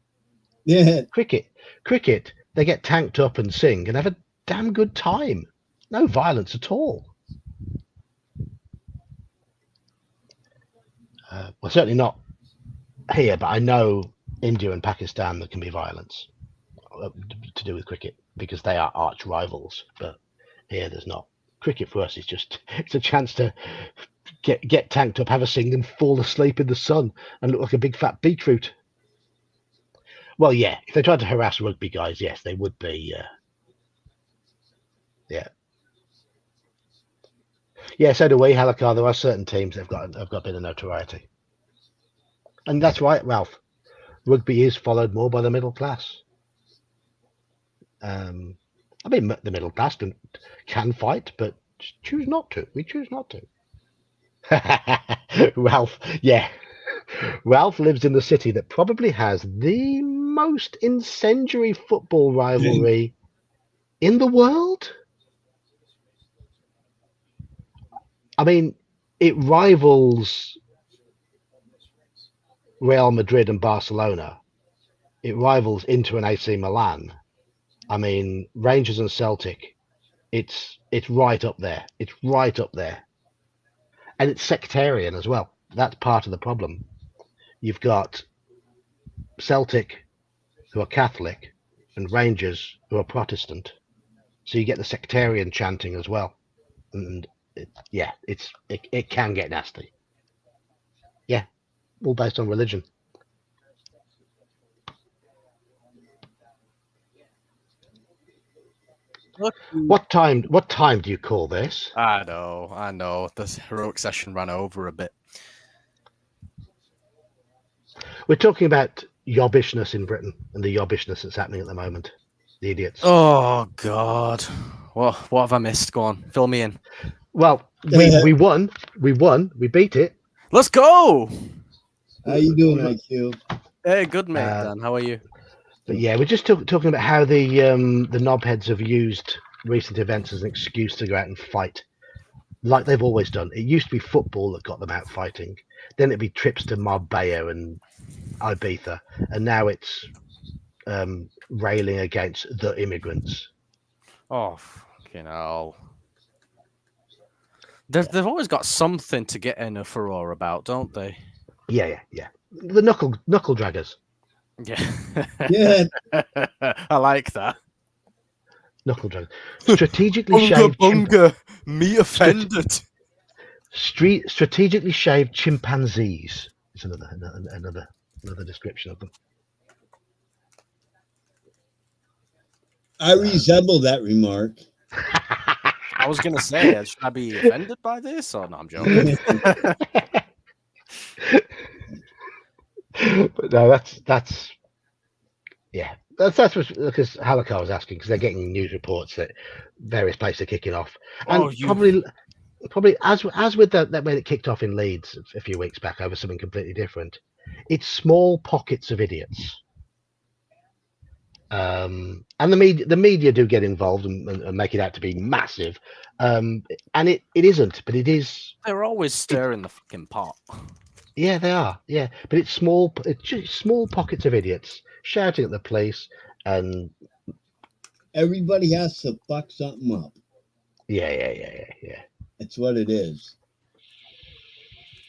Yeah. Cricket, They get tanked up and sing and have a damn good time. No violence at all. Well, certainly not here, but I know India and Pakistan there can be violence to do with cricket because they are arch rivals. But here there's not. Cricket for us is just it's a chance to get tanked up, have a sing, and fall asleep in the sun and look like a big fat beetroot. Well, yeah, if they tried to harass rugby guys, yes, they would be. Yeah. Yeah, so do we, Halakar. There are certain teams that have got a bit of notoriety. And that's right, Ralph. Rugby is followed more by the middle class. I mean, the middle class can fight, but choose not to. We choose not to. Ralph, yeah. Ralph lives in the city that probably has the most incendiary football rivalry in the world. I mean, it rivals Real Madrid and Barcelona. It rivals Inter and AC Milan. I mean, Rangers and Celtic. It's right up there. It's right up there. And it's sectarian as well. That's part of the problem. You've got Celtic, who are Catholic, and Rangers, who are Protestant. So you get the sectarian chanting as well. And it can get nasty. Yeah, all based on religion. What time do you call this? I know. This heroic session ran over a bit. We're talking about yobbishness in Britain and the yobbishness that's happening at the moment. The idiots. Oh God. What have I missed? Go on, fill me in. Well, we won. We beat it. Let's go. How you doing, IQ? Hey, good mate, Dan. How are you? But yeah, we're just talking about how the knobheads have used recent events as an excuse to go out and fight, like they've always done. It used to be football that got them out fighting. Then it'd be trips to Marbella and Ibiza, and now it's railing against the immigrants. Oh, fucking hell. They've always got something to get in a furore about, don't they? Yeah. The knuckle draggers. Yeah. Yeah. I like that. Knuckle draggers. Strategically shaved. Bunga, me offended. Strategically shaved chimpanzees. It's another description of them. I resemble that remark. I was going to say, should I be offended by this? Or no, I'm joking. But no, that's what because Halakar was asking, because they're getting news reports that various places are kicking off, and probably as with that when it kicked off in Leeds a few weeks back over something completely different. It's small pockets of idiots. And the media do get involved and make it out to be massive, and it isn't, but it is. They're always stirring the fucking pot. Yeah, they are. Yeah, but it's just small pockets of idiots shouting at the police, and Everybody has to fuck something up. Yeah. That's what it is.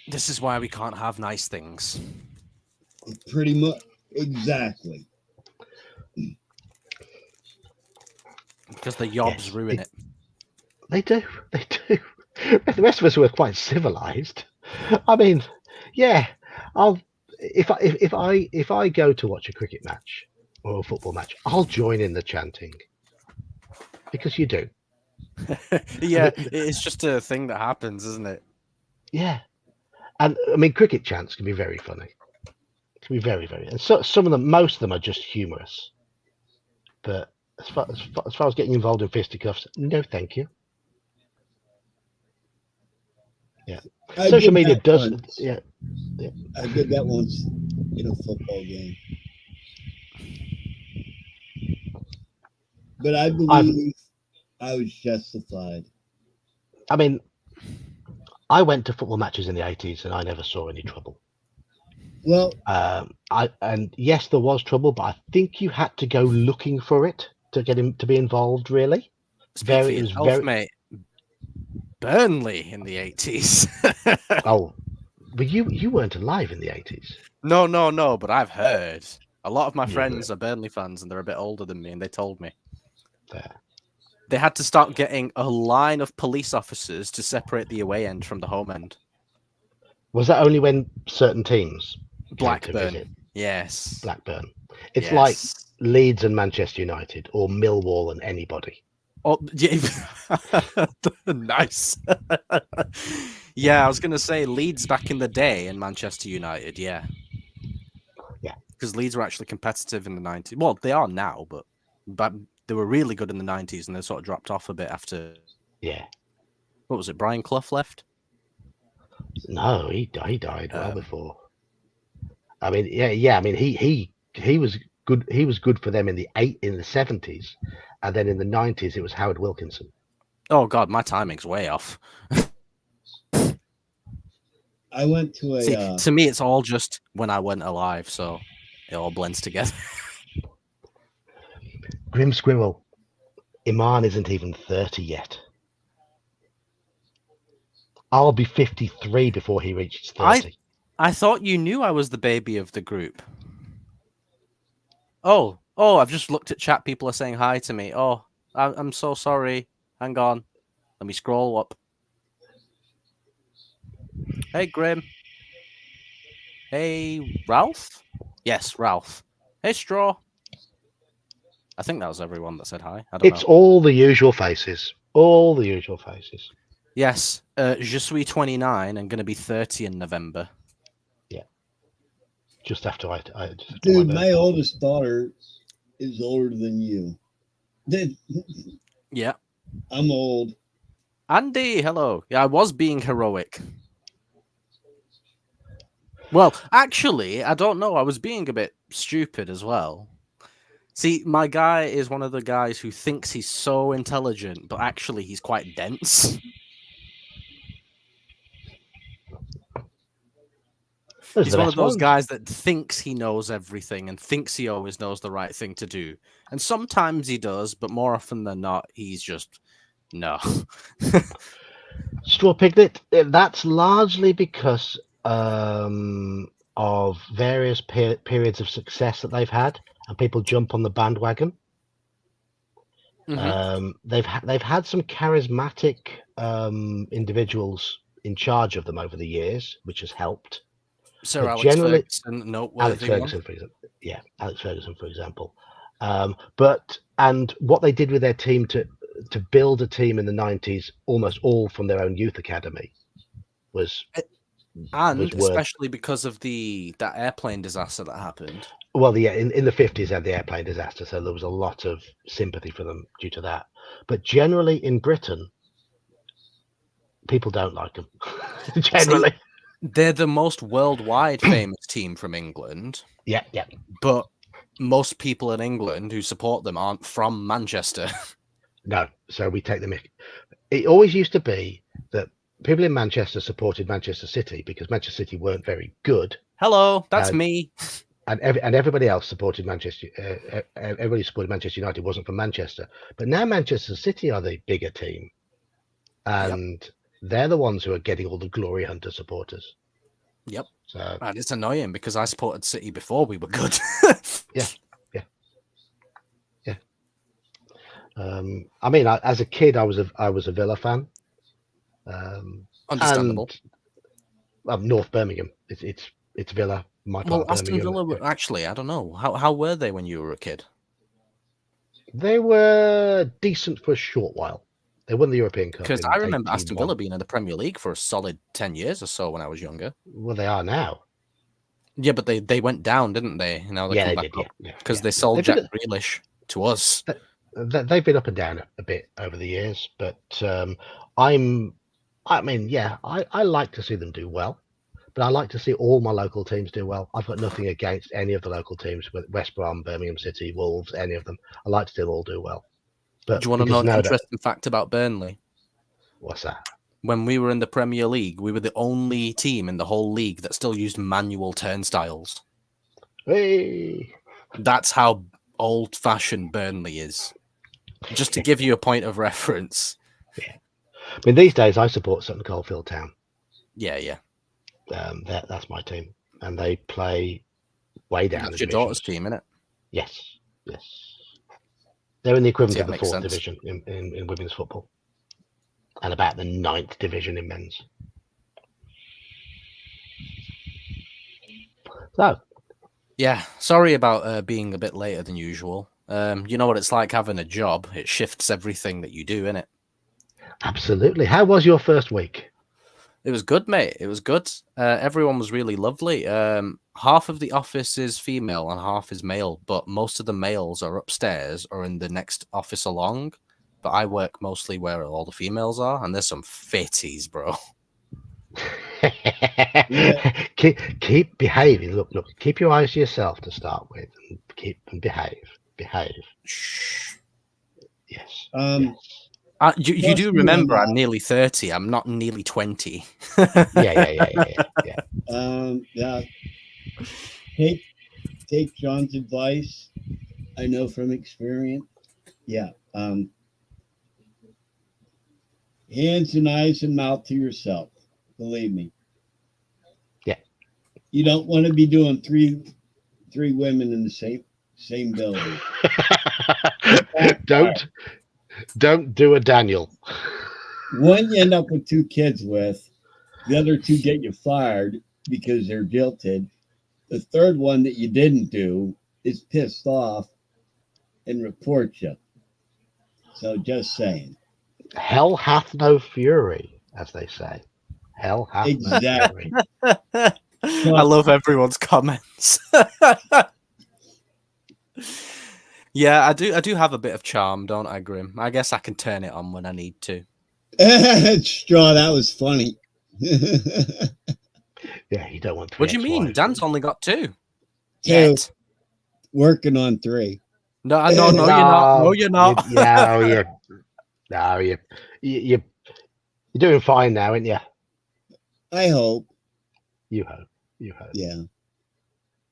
This is why we can't have nice things. Pretty much. Exactly. Because the yobs ruin it. They do. The rest of us were quite civilized. I mean, yeah, if I go to watch a cricket match or a football match, I'll join in the chanting because you do. Yeah, it's just a thing that happens, isn't it? Yeah, and I mean, cricket chants can be very funny. It can be very, very, and so some of them, most of them are just humorous. But as far as getting involved in fisticuffs, no, thank you. Yeah. Social media does. Yeah. I did that once in a football game. But I believe I was justified. I mean, I went to football matches in the 80s and I never saw any trouble. Well, and yes, there was trouble, but I think you had to go looking for it. to get him to be involved. Really, Speak for it was yourself, very. mate. Burnley in the 80s. Oh, but you weren't alive in the 80s. No, but I've heard. A lot of my You friends are Burnley fans and they're a bit older than me, and they told me. There. They had to start getting a line of police officers to separate the away end from the home end. Was that only when certain teams came to Blackburn. visit? Yes. Blackburn. It's like Yes. Leeds and Manchester United, or Millwall and anybody. Oh, yeah. Nice. Yeah, I was going to say Leeds back in the day and Manchester United, yeah. Yeah. Because Leeds were actually competitive in the 90s. Well, they are now, but they were really good in the 90s and they sort of dropped off a bit after. Yeah. What was it? Brian Clough left? No, he died well before. I mean, yeah. I mean, he was good. He was good for them in the 70s, and then in the 90s it was Howard Wilkinson. Oh God, my timing's way off. I went to a. See, to me, it's all just when I went alive, so it all blends together. Grim Squirrel. Iman isn't even 30 yet. I'll be 53 before he reaches 30. I thought you knew I was the baby of the group. Oh, I've just looked at chat. People are saying hi to me. Oh, I'm so sorry. Hang on. Let me scroll up. Hey, Grim. Hey, Ralph? Yes, Ralph. Hey, Straw. I think that was everyone that said hi. I don't know. It's all the usual faces. All the usual faces. Yes, je suis 29 and going to be 30 in November. Yeah. Just after I Dude, my oldest daughter is older than you. Yeah. I'm old. Andy, hello. Yeah, I was being heroic. Well, actually, I don't know. I was being a bit stupid as well. See, my guy is one of the guys who thinks he's so intelligent, but actually he's quite dense. He's one of those guys that thinks he knows everything and thinks he always knows the right thing to do. And sometimes he does, but more often than not, he's just, no. Straw Piglet, that's largely because of various periods of success that they've had, and people jump on the bandwagon. Mm-hmm. They've had some charismatic individuals in charge of them over the years, which has helped. Sir Alex Ferguson, noteworthy. Alex Ferguson, for example. Yeah, Alex Ferguson, for example. And what they did with their team to build a team in the 90s, almost all from their own youth academy, was especially because of that airplane disaster that happened. Well, yeah, in the 50s they had the airplane disaster, so there was a lot of sympathy for them due to that. But generally in Britain, people don't like them. Generally. See, they're the most worldwide famous team from England. Yeah. But most people in England who support them aren't from Manchester. No, so we take them. It always used to be that people in Manchester supported Manchester City because Manchester City weren't very good. Hello, that's me. And everybody else supported Manchester. Everybody supported Manchester United wasn't from Manchester. But now Manchester City are the bigger team, and they're the ones who are getting all the glory hunter supporters. Yep. So and it's annoying because I supported City before we were good. Yeah. I mean, as a kid, I was a Villa fan. Understandable. And, North Birmingham. It's Villa. My part of Aston Birmingham. Villa, actually, I don't know. How were they when you were a kid? They were decent for a short while. They won the European Cup. Because I remember Aston Villa being in the Premier League for a solid 10 years or so when I was younger. Well, they are now. Yeah, but they went down, didn't they? Now they come back up. Because they sold Jack Grealish to us. They've been up and down a bit over the years, but I like to see them do well, but I like to see all my local teams do well. I've got nothing against any of the local teams, West Brom, Birmingham City, Wolves, any of them. I like to see them all do well. But do you want to know an interesting fact about Burnley? What's that? When we were in the Premier League, we were the only team in the whole league that still used manual turnstiles. Hey! That's how old-fashioned Burnley is. Just to give you a point of reference. I mean, these days I support Sutton Coldfield Town. Yeah. That's my team, and they play way down That's the your daughter's divisions. team, isn't it? Yes. They're in the equivalent See, of that the makes 4th sense. division in women's football, and about the 9th division in men's. So, Yeah, sorry about being a bit later than usual. You know what it's like having a job. It shifts everything that you do, innit? absolutely. How was your first week? It was good, mate. It was good. Everyone was really lovely. Half of the office is female and half is male, but most of the males are upstairs or in the next office along. But I work mostly where all the females are, and there's some fitties, bro. Keep behaving. Look. Keep your eyes to yourself to start with, and behave. Shh. Yes. Um, You do Question remember on I'm nearly 30. I'm not nearly 20. Yeah. Yeah. Take John's advice. I know from experience. Yeah. Hands and eyes and mouth to yourself. Believe me. Yeah. You don't want to be doing three women in the same building. Don't do a Daniel. One you end up with 2 kids with. The other 2 get you fired because they're jilted. The third one that you didn't do is pissed off and reports you. So just saying. Hell hath no fury, as they say. Hell hath Exactly. no fury. I love everyone's comments. Yeah, I do have a bit of charm, don't I, Grim? I guess I can turn it on when I need to. Straw, that was funny. Yeah, you don't want 3 What do you mean? ex-wives, Dan's do you? only got 2. 2. Yet. Working on 3. No, you're not. No, you're not. You're doing fine now, aren't you? I hope. You hope. Yeah.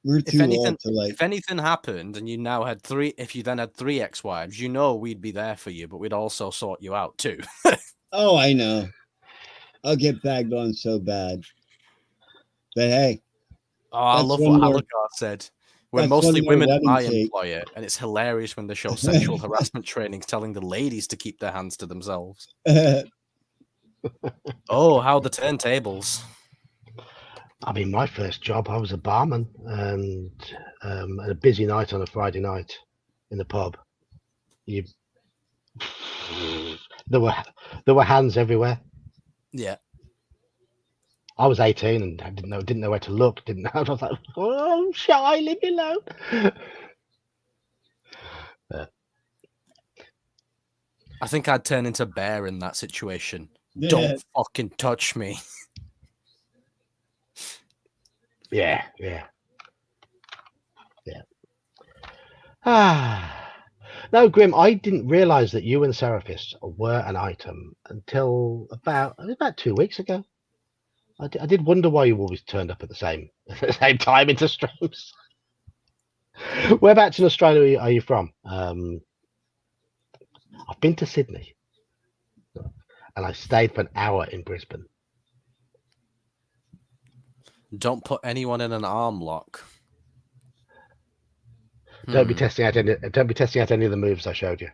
We're too old to like. If anything happened and you now had 3, if you then had 3 ex-wives, you know we'd be there for you, but we'd also sort you out too. Oh, I know. I'll get bagged on so bad. But hey. Oh, I love what Halagar said. We're mostly women at my tape. employer, and it's hilarious when they show sexual harassment trainings telling the ladies to keep their hands to themselves. Oh, how the turntables. I mean, my first job, I was a barman, and at a busy night on a Friday night in the pub, there were hands everywhere. Yeah. I was 18 and I didn't know where to look. I was like, oh, I'm shy, leave me alone. I think I'd turn into Bear in that situation. Yeah. Don't fucking touch me. Yeah. No, Grim, I didn't realize that you and Seraphis were an item until about 2 weeks ago. I did wonder why you always turned up at the same time into streams. Whereabouts in Australia are you from? I've been to Sydney, and I stayed for an hour in Brisbane. Don't put anyone in an arm lock. Don't be testing out any of the moves I showed you.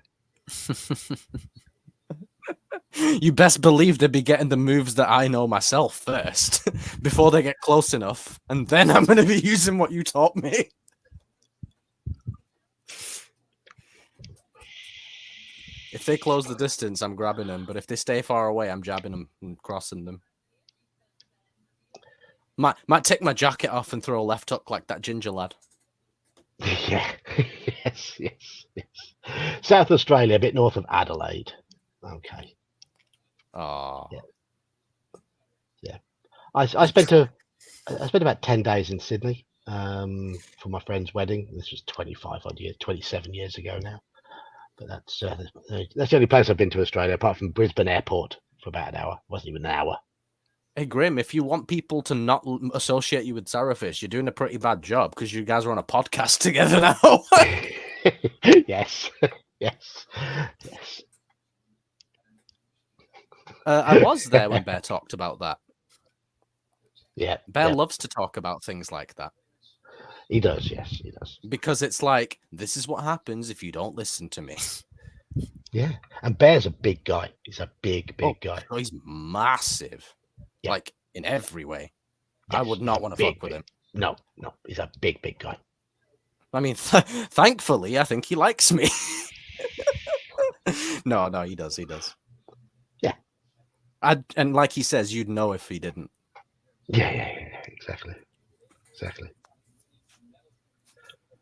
You best believe they'd be getting the moves that I know myself first before they get close enough, and then I'm going to be using what you taught me. If they close the distance, I'm grabbing them, but if they stay far away, I'm jabbing them and crossing them. Might take my jacket off and throw a left hook like that ginger lad. Yeah, yes. South Australia, a bit north of Adelaide. Okay. Oh. Yeah. I spent about 10 days in Sydney for my friend's wedding. This was 27 years ago now. But that's the only place I've been to Australia, apart from Brisbane Airport for about an hour. It wasn't even an hour. Hey, Grim, if you want people to not associate you with Seraphis, you're doing a pretty bad job because you guys are on a podcast together now. Yes. Yes. Yes. I was there when Bear talked about that. Yeah. Bear Yeah. loves to talk about things like that He does. Yes, he does. because it's like, this is what happens if you don't listen to me. Yeah. And Bear's a big guy. He's a big guy. Oh, he's massive, Yeah. like in every way. I Yes, would he's not a want to big, fuck with him. No, he's a big guy. I mean, thankfully, I think he likes me. No, he does. Yeah. And like he says, you'd know if he didn't. Yeah. Exactly.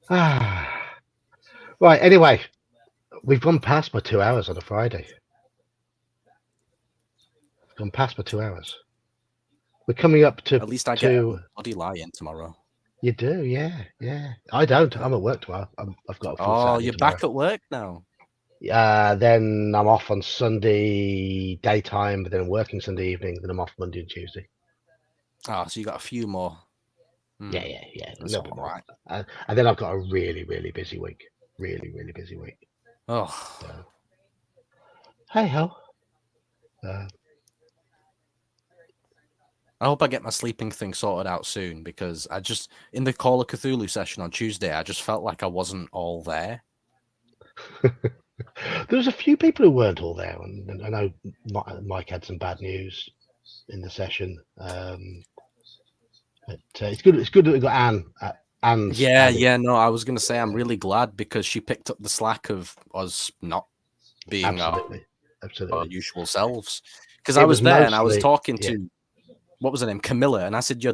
Ah. Right. Anyway, we've gone past my 2 hours on a Friday. Gone past my 2 hours. We're coming up to. At least I get a bloody lie-in tomorrow. You do, yeah. I don't. I'm at work tomorrow. I've got a full Oh, Saturday you're tomorrow. back at work now. Then I'm off on Sunday daytime, but then I'm working Sunday evening. Then I'm off Monday and Tuesday. Oh, so you got a few more. Yeah. A That's little bit more. right. And then I've got a really busy week. Really busy week. Oh, So, hey ho. I hope I get my sleeping thing sorted out soon because I just, in the Call of Cthulhu session on Tuesday, I just felt like I wasn't all there. There was a few people who weren't all there, and I know Mike had some bad news in the session. But it's good. It's good that we got Anne. Anne's Yeah. No, I was going to say I'm really glad because she picked up the slack of us not being absolutely. our usual selves. Because I was there and I was talking to, what was her name, Camilla, and I said, your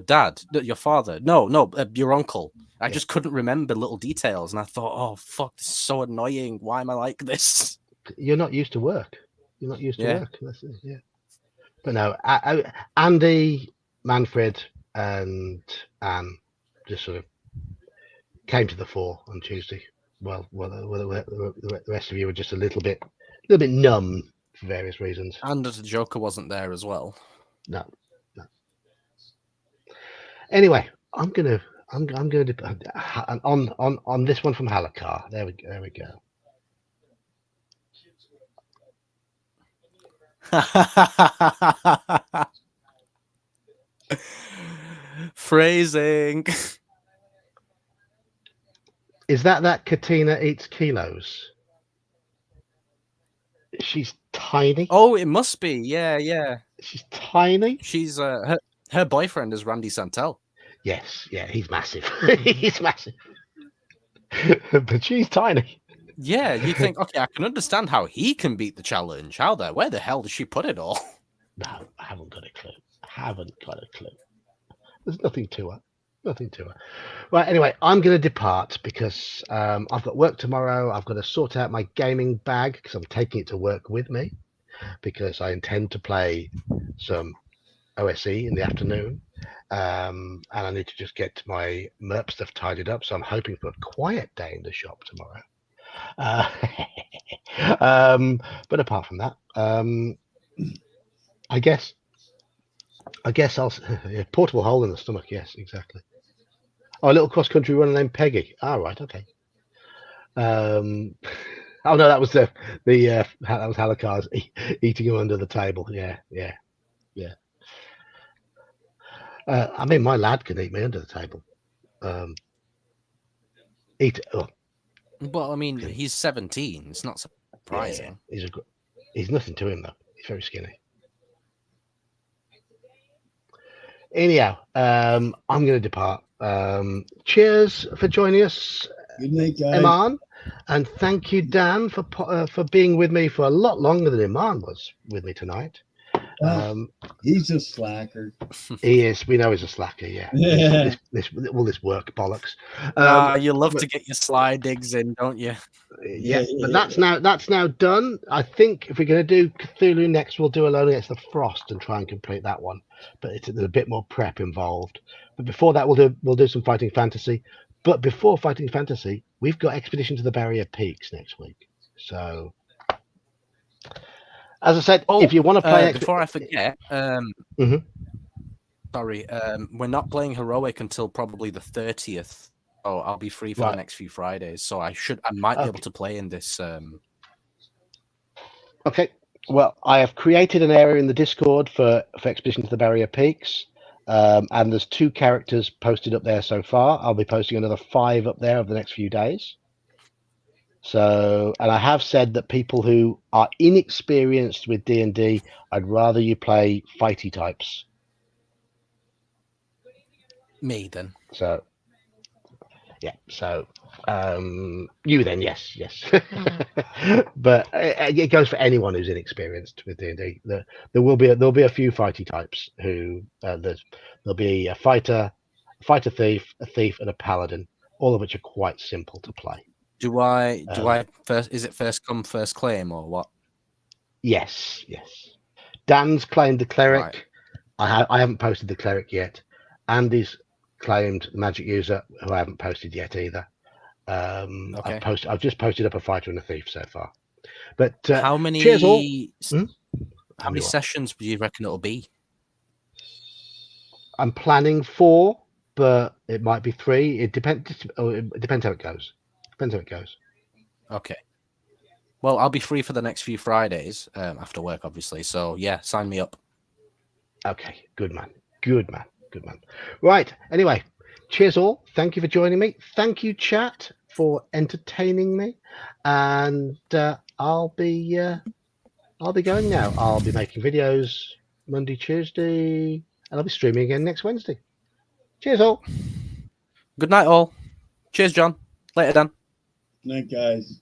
father, no, your uncle. I just couldn't remember little details, and I thought, oh fuck, this is so annoying. Why am I like this? You're not used to work. You're not used to work. That's it, yeah. But no, Andy, Manfred, and Anne just sort of came to the fore on Tuesday. Well, the rest of you were just a little bit numb for various reasons. And the Joker wasn't there as well. No. Anyway, I'm gonna on this one from Halakar. There we go. Phrasing. Is that Katina eats kilos? She's tiny. Oh, it must be. Yeah. She's tiny. She's her boyfriend is Randy Santel. Yes, yeah, he's massive. He's massive. But she's tiny. Yeah, you think, okay, I can understand how he can beat the challenge. Where the hell does she put it all? No, I haven't got a clue. There's nothing to her. Right, anyway, I'm going to depart because I've got work tomorrow. I've got to sort out my gaming bag because I'm taking it to work with me because I intend to play some OSE in the afternoon. And I need to just get my MERP stuff tidied up. So I'm hoping for a quiet day in the shop tomorrow. But apart from that, I guess I'll portable hole in the stomach. Yes, exactly. Oh, a little cross country runner named Peggy. Right, okay. Oh no, that was that was Halakar's eating him under the table. Yeah. I mean, my lad can eat me under the table. Well, I mean, he's 17. It's not surprising. Yeah. He's nothing to him though. He's very skinny. Anyhow, I'm going to depart. Cheers for joining us, Good night, guys. Iman, and thank you, Dan, for being with me for a lot longer than Iman was with me tonight. He's a slacker. He is. We know he's a slacker. Yeah. This work bollocks. You love to get your sly digs in, don't you? Yeah. But that's now done. I think if we're going to do Cthulhu next, we'll do Alone Against the Frost and try and complete that one. But there's a bit more prep involved. But before that, we'll do some Fighting Fantasy. But before Fighting Fantasy, we've got Expedition to the Barrier Peaks next week. So, as I said, if you want to play, before I forget, sorry, we're not playing Heroic until probably the 30th. Oh, I'll be free for the next few Fridays, so I might be able to play in this Okay. Well, I have created an area in the Discord for Expedition to the Barrier Peaks, and there's 2 characters posted up there so far. I'll be posting another 5 up there over the next few days. So, and I have said that people who are inexperienced with D&D, I'd rather you play fighty types. Me then. So, yeah. So, you then, yes. But it goes for anyone who's inexperienced with D&D. There'll be a few fighty types who there'll be a fighter thief, a thief, and a paladin, all of which are quite simple to play. Do I first? Is it first come first claim or what? Yes. Dan's claimed the cleric. Right. I haven't posted the cleric yet. Andy's claimed the magic user, who I haven't posted yet either. Okay. I've just posted up a fighter and a thief so far. But How many? cheers all. How many sessions do you reckon it'll be? I'm planning 4, but it might be 3. It depends. It depends how it goes. Okay. Well, I'll be free for the next few Fridays after work, obviously. So yeah, sign me up. Okay. Good man. Right. Anyway, cheers all. Thank you for joining me. Thank you, chat, for entertaining me. And I'll be going now. I'll be making videos Monday, Tuesday, and I'll be streaming again next Wednesday. Cheers all. Good night, all. Cheers, John. Later, Dan. Good night, guys.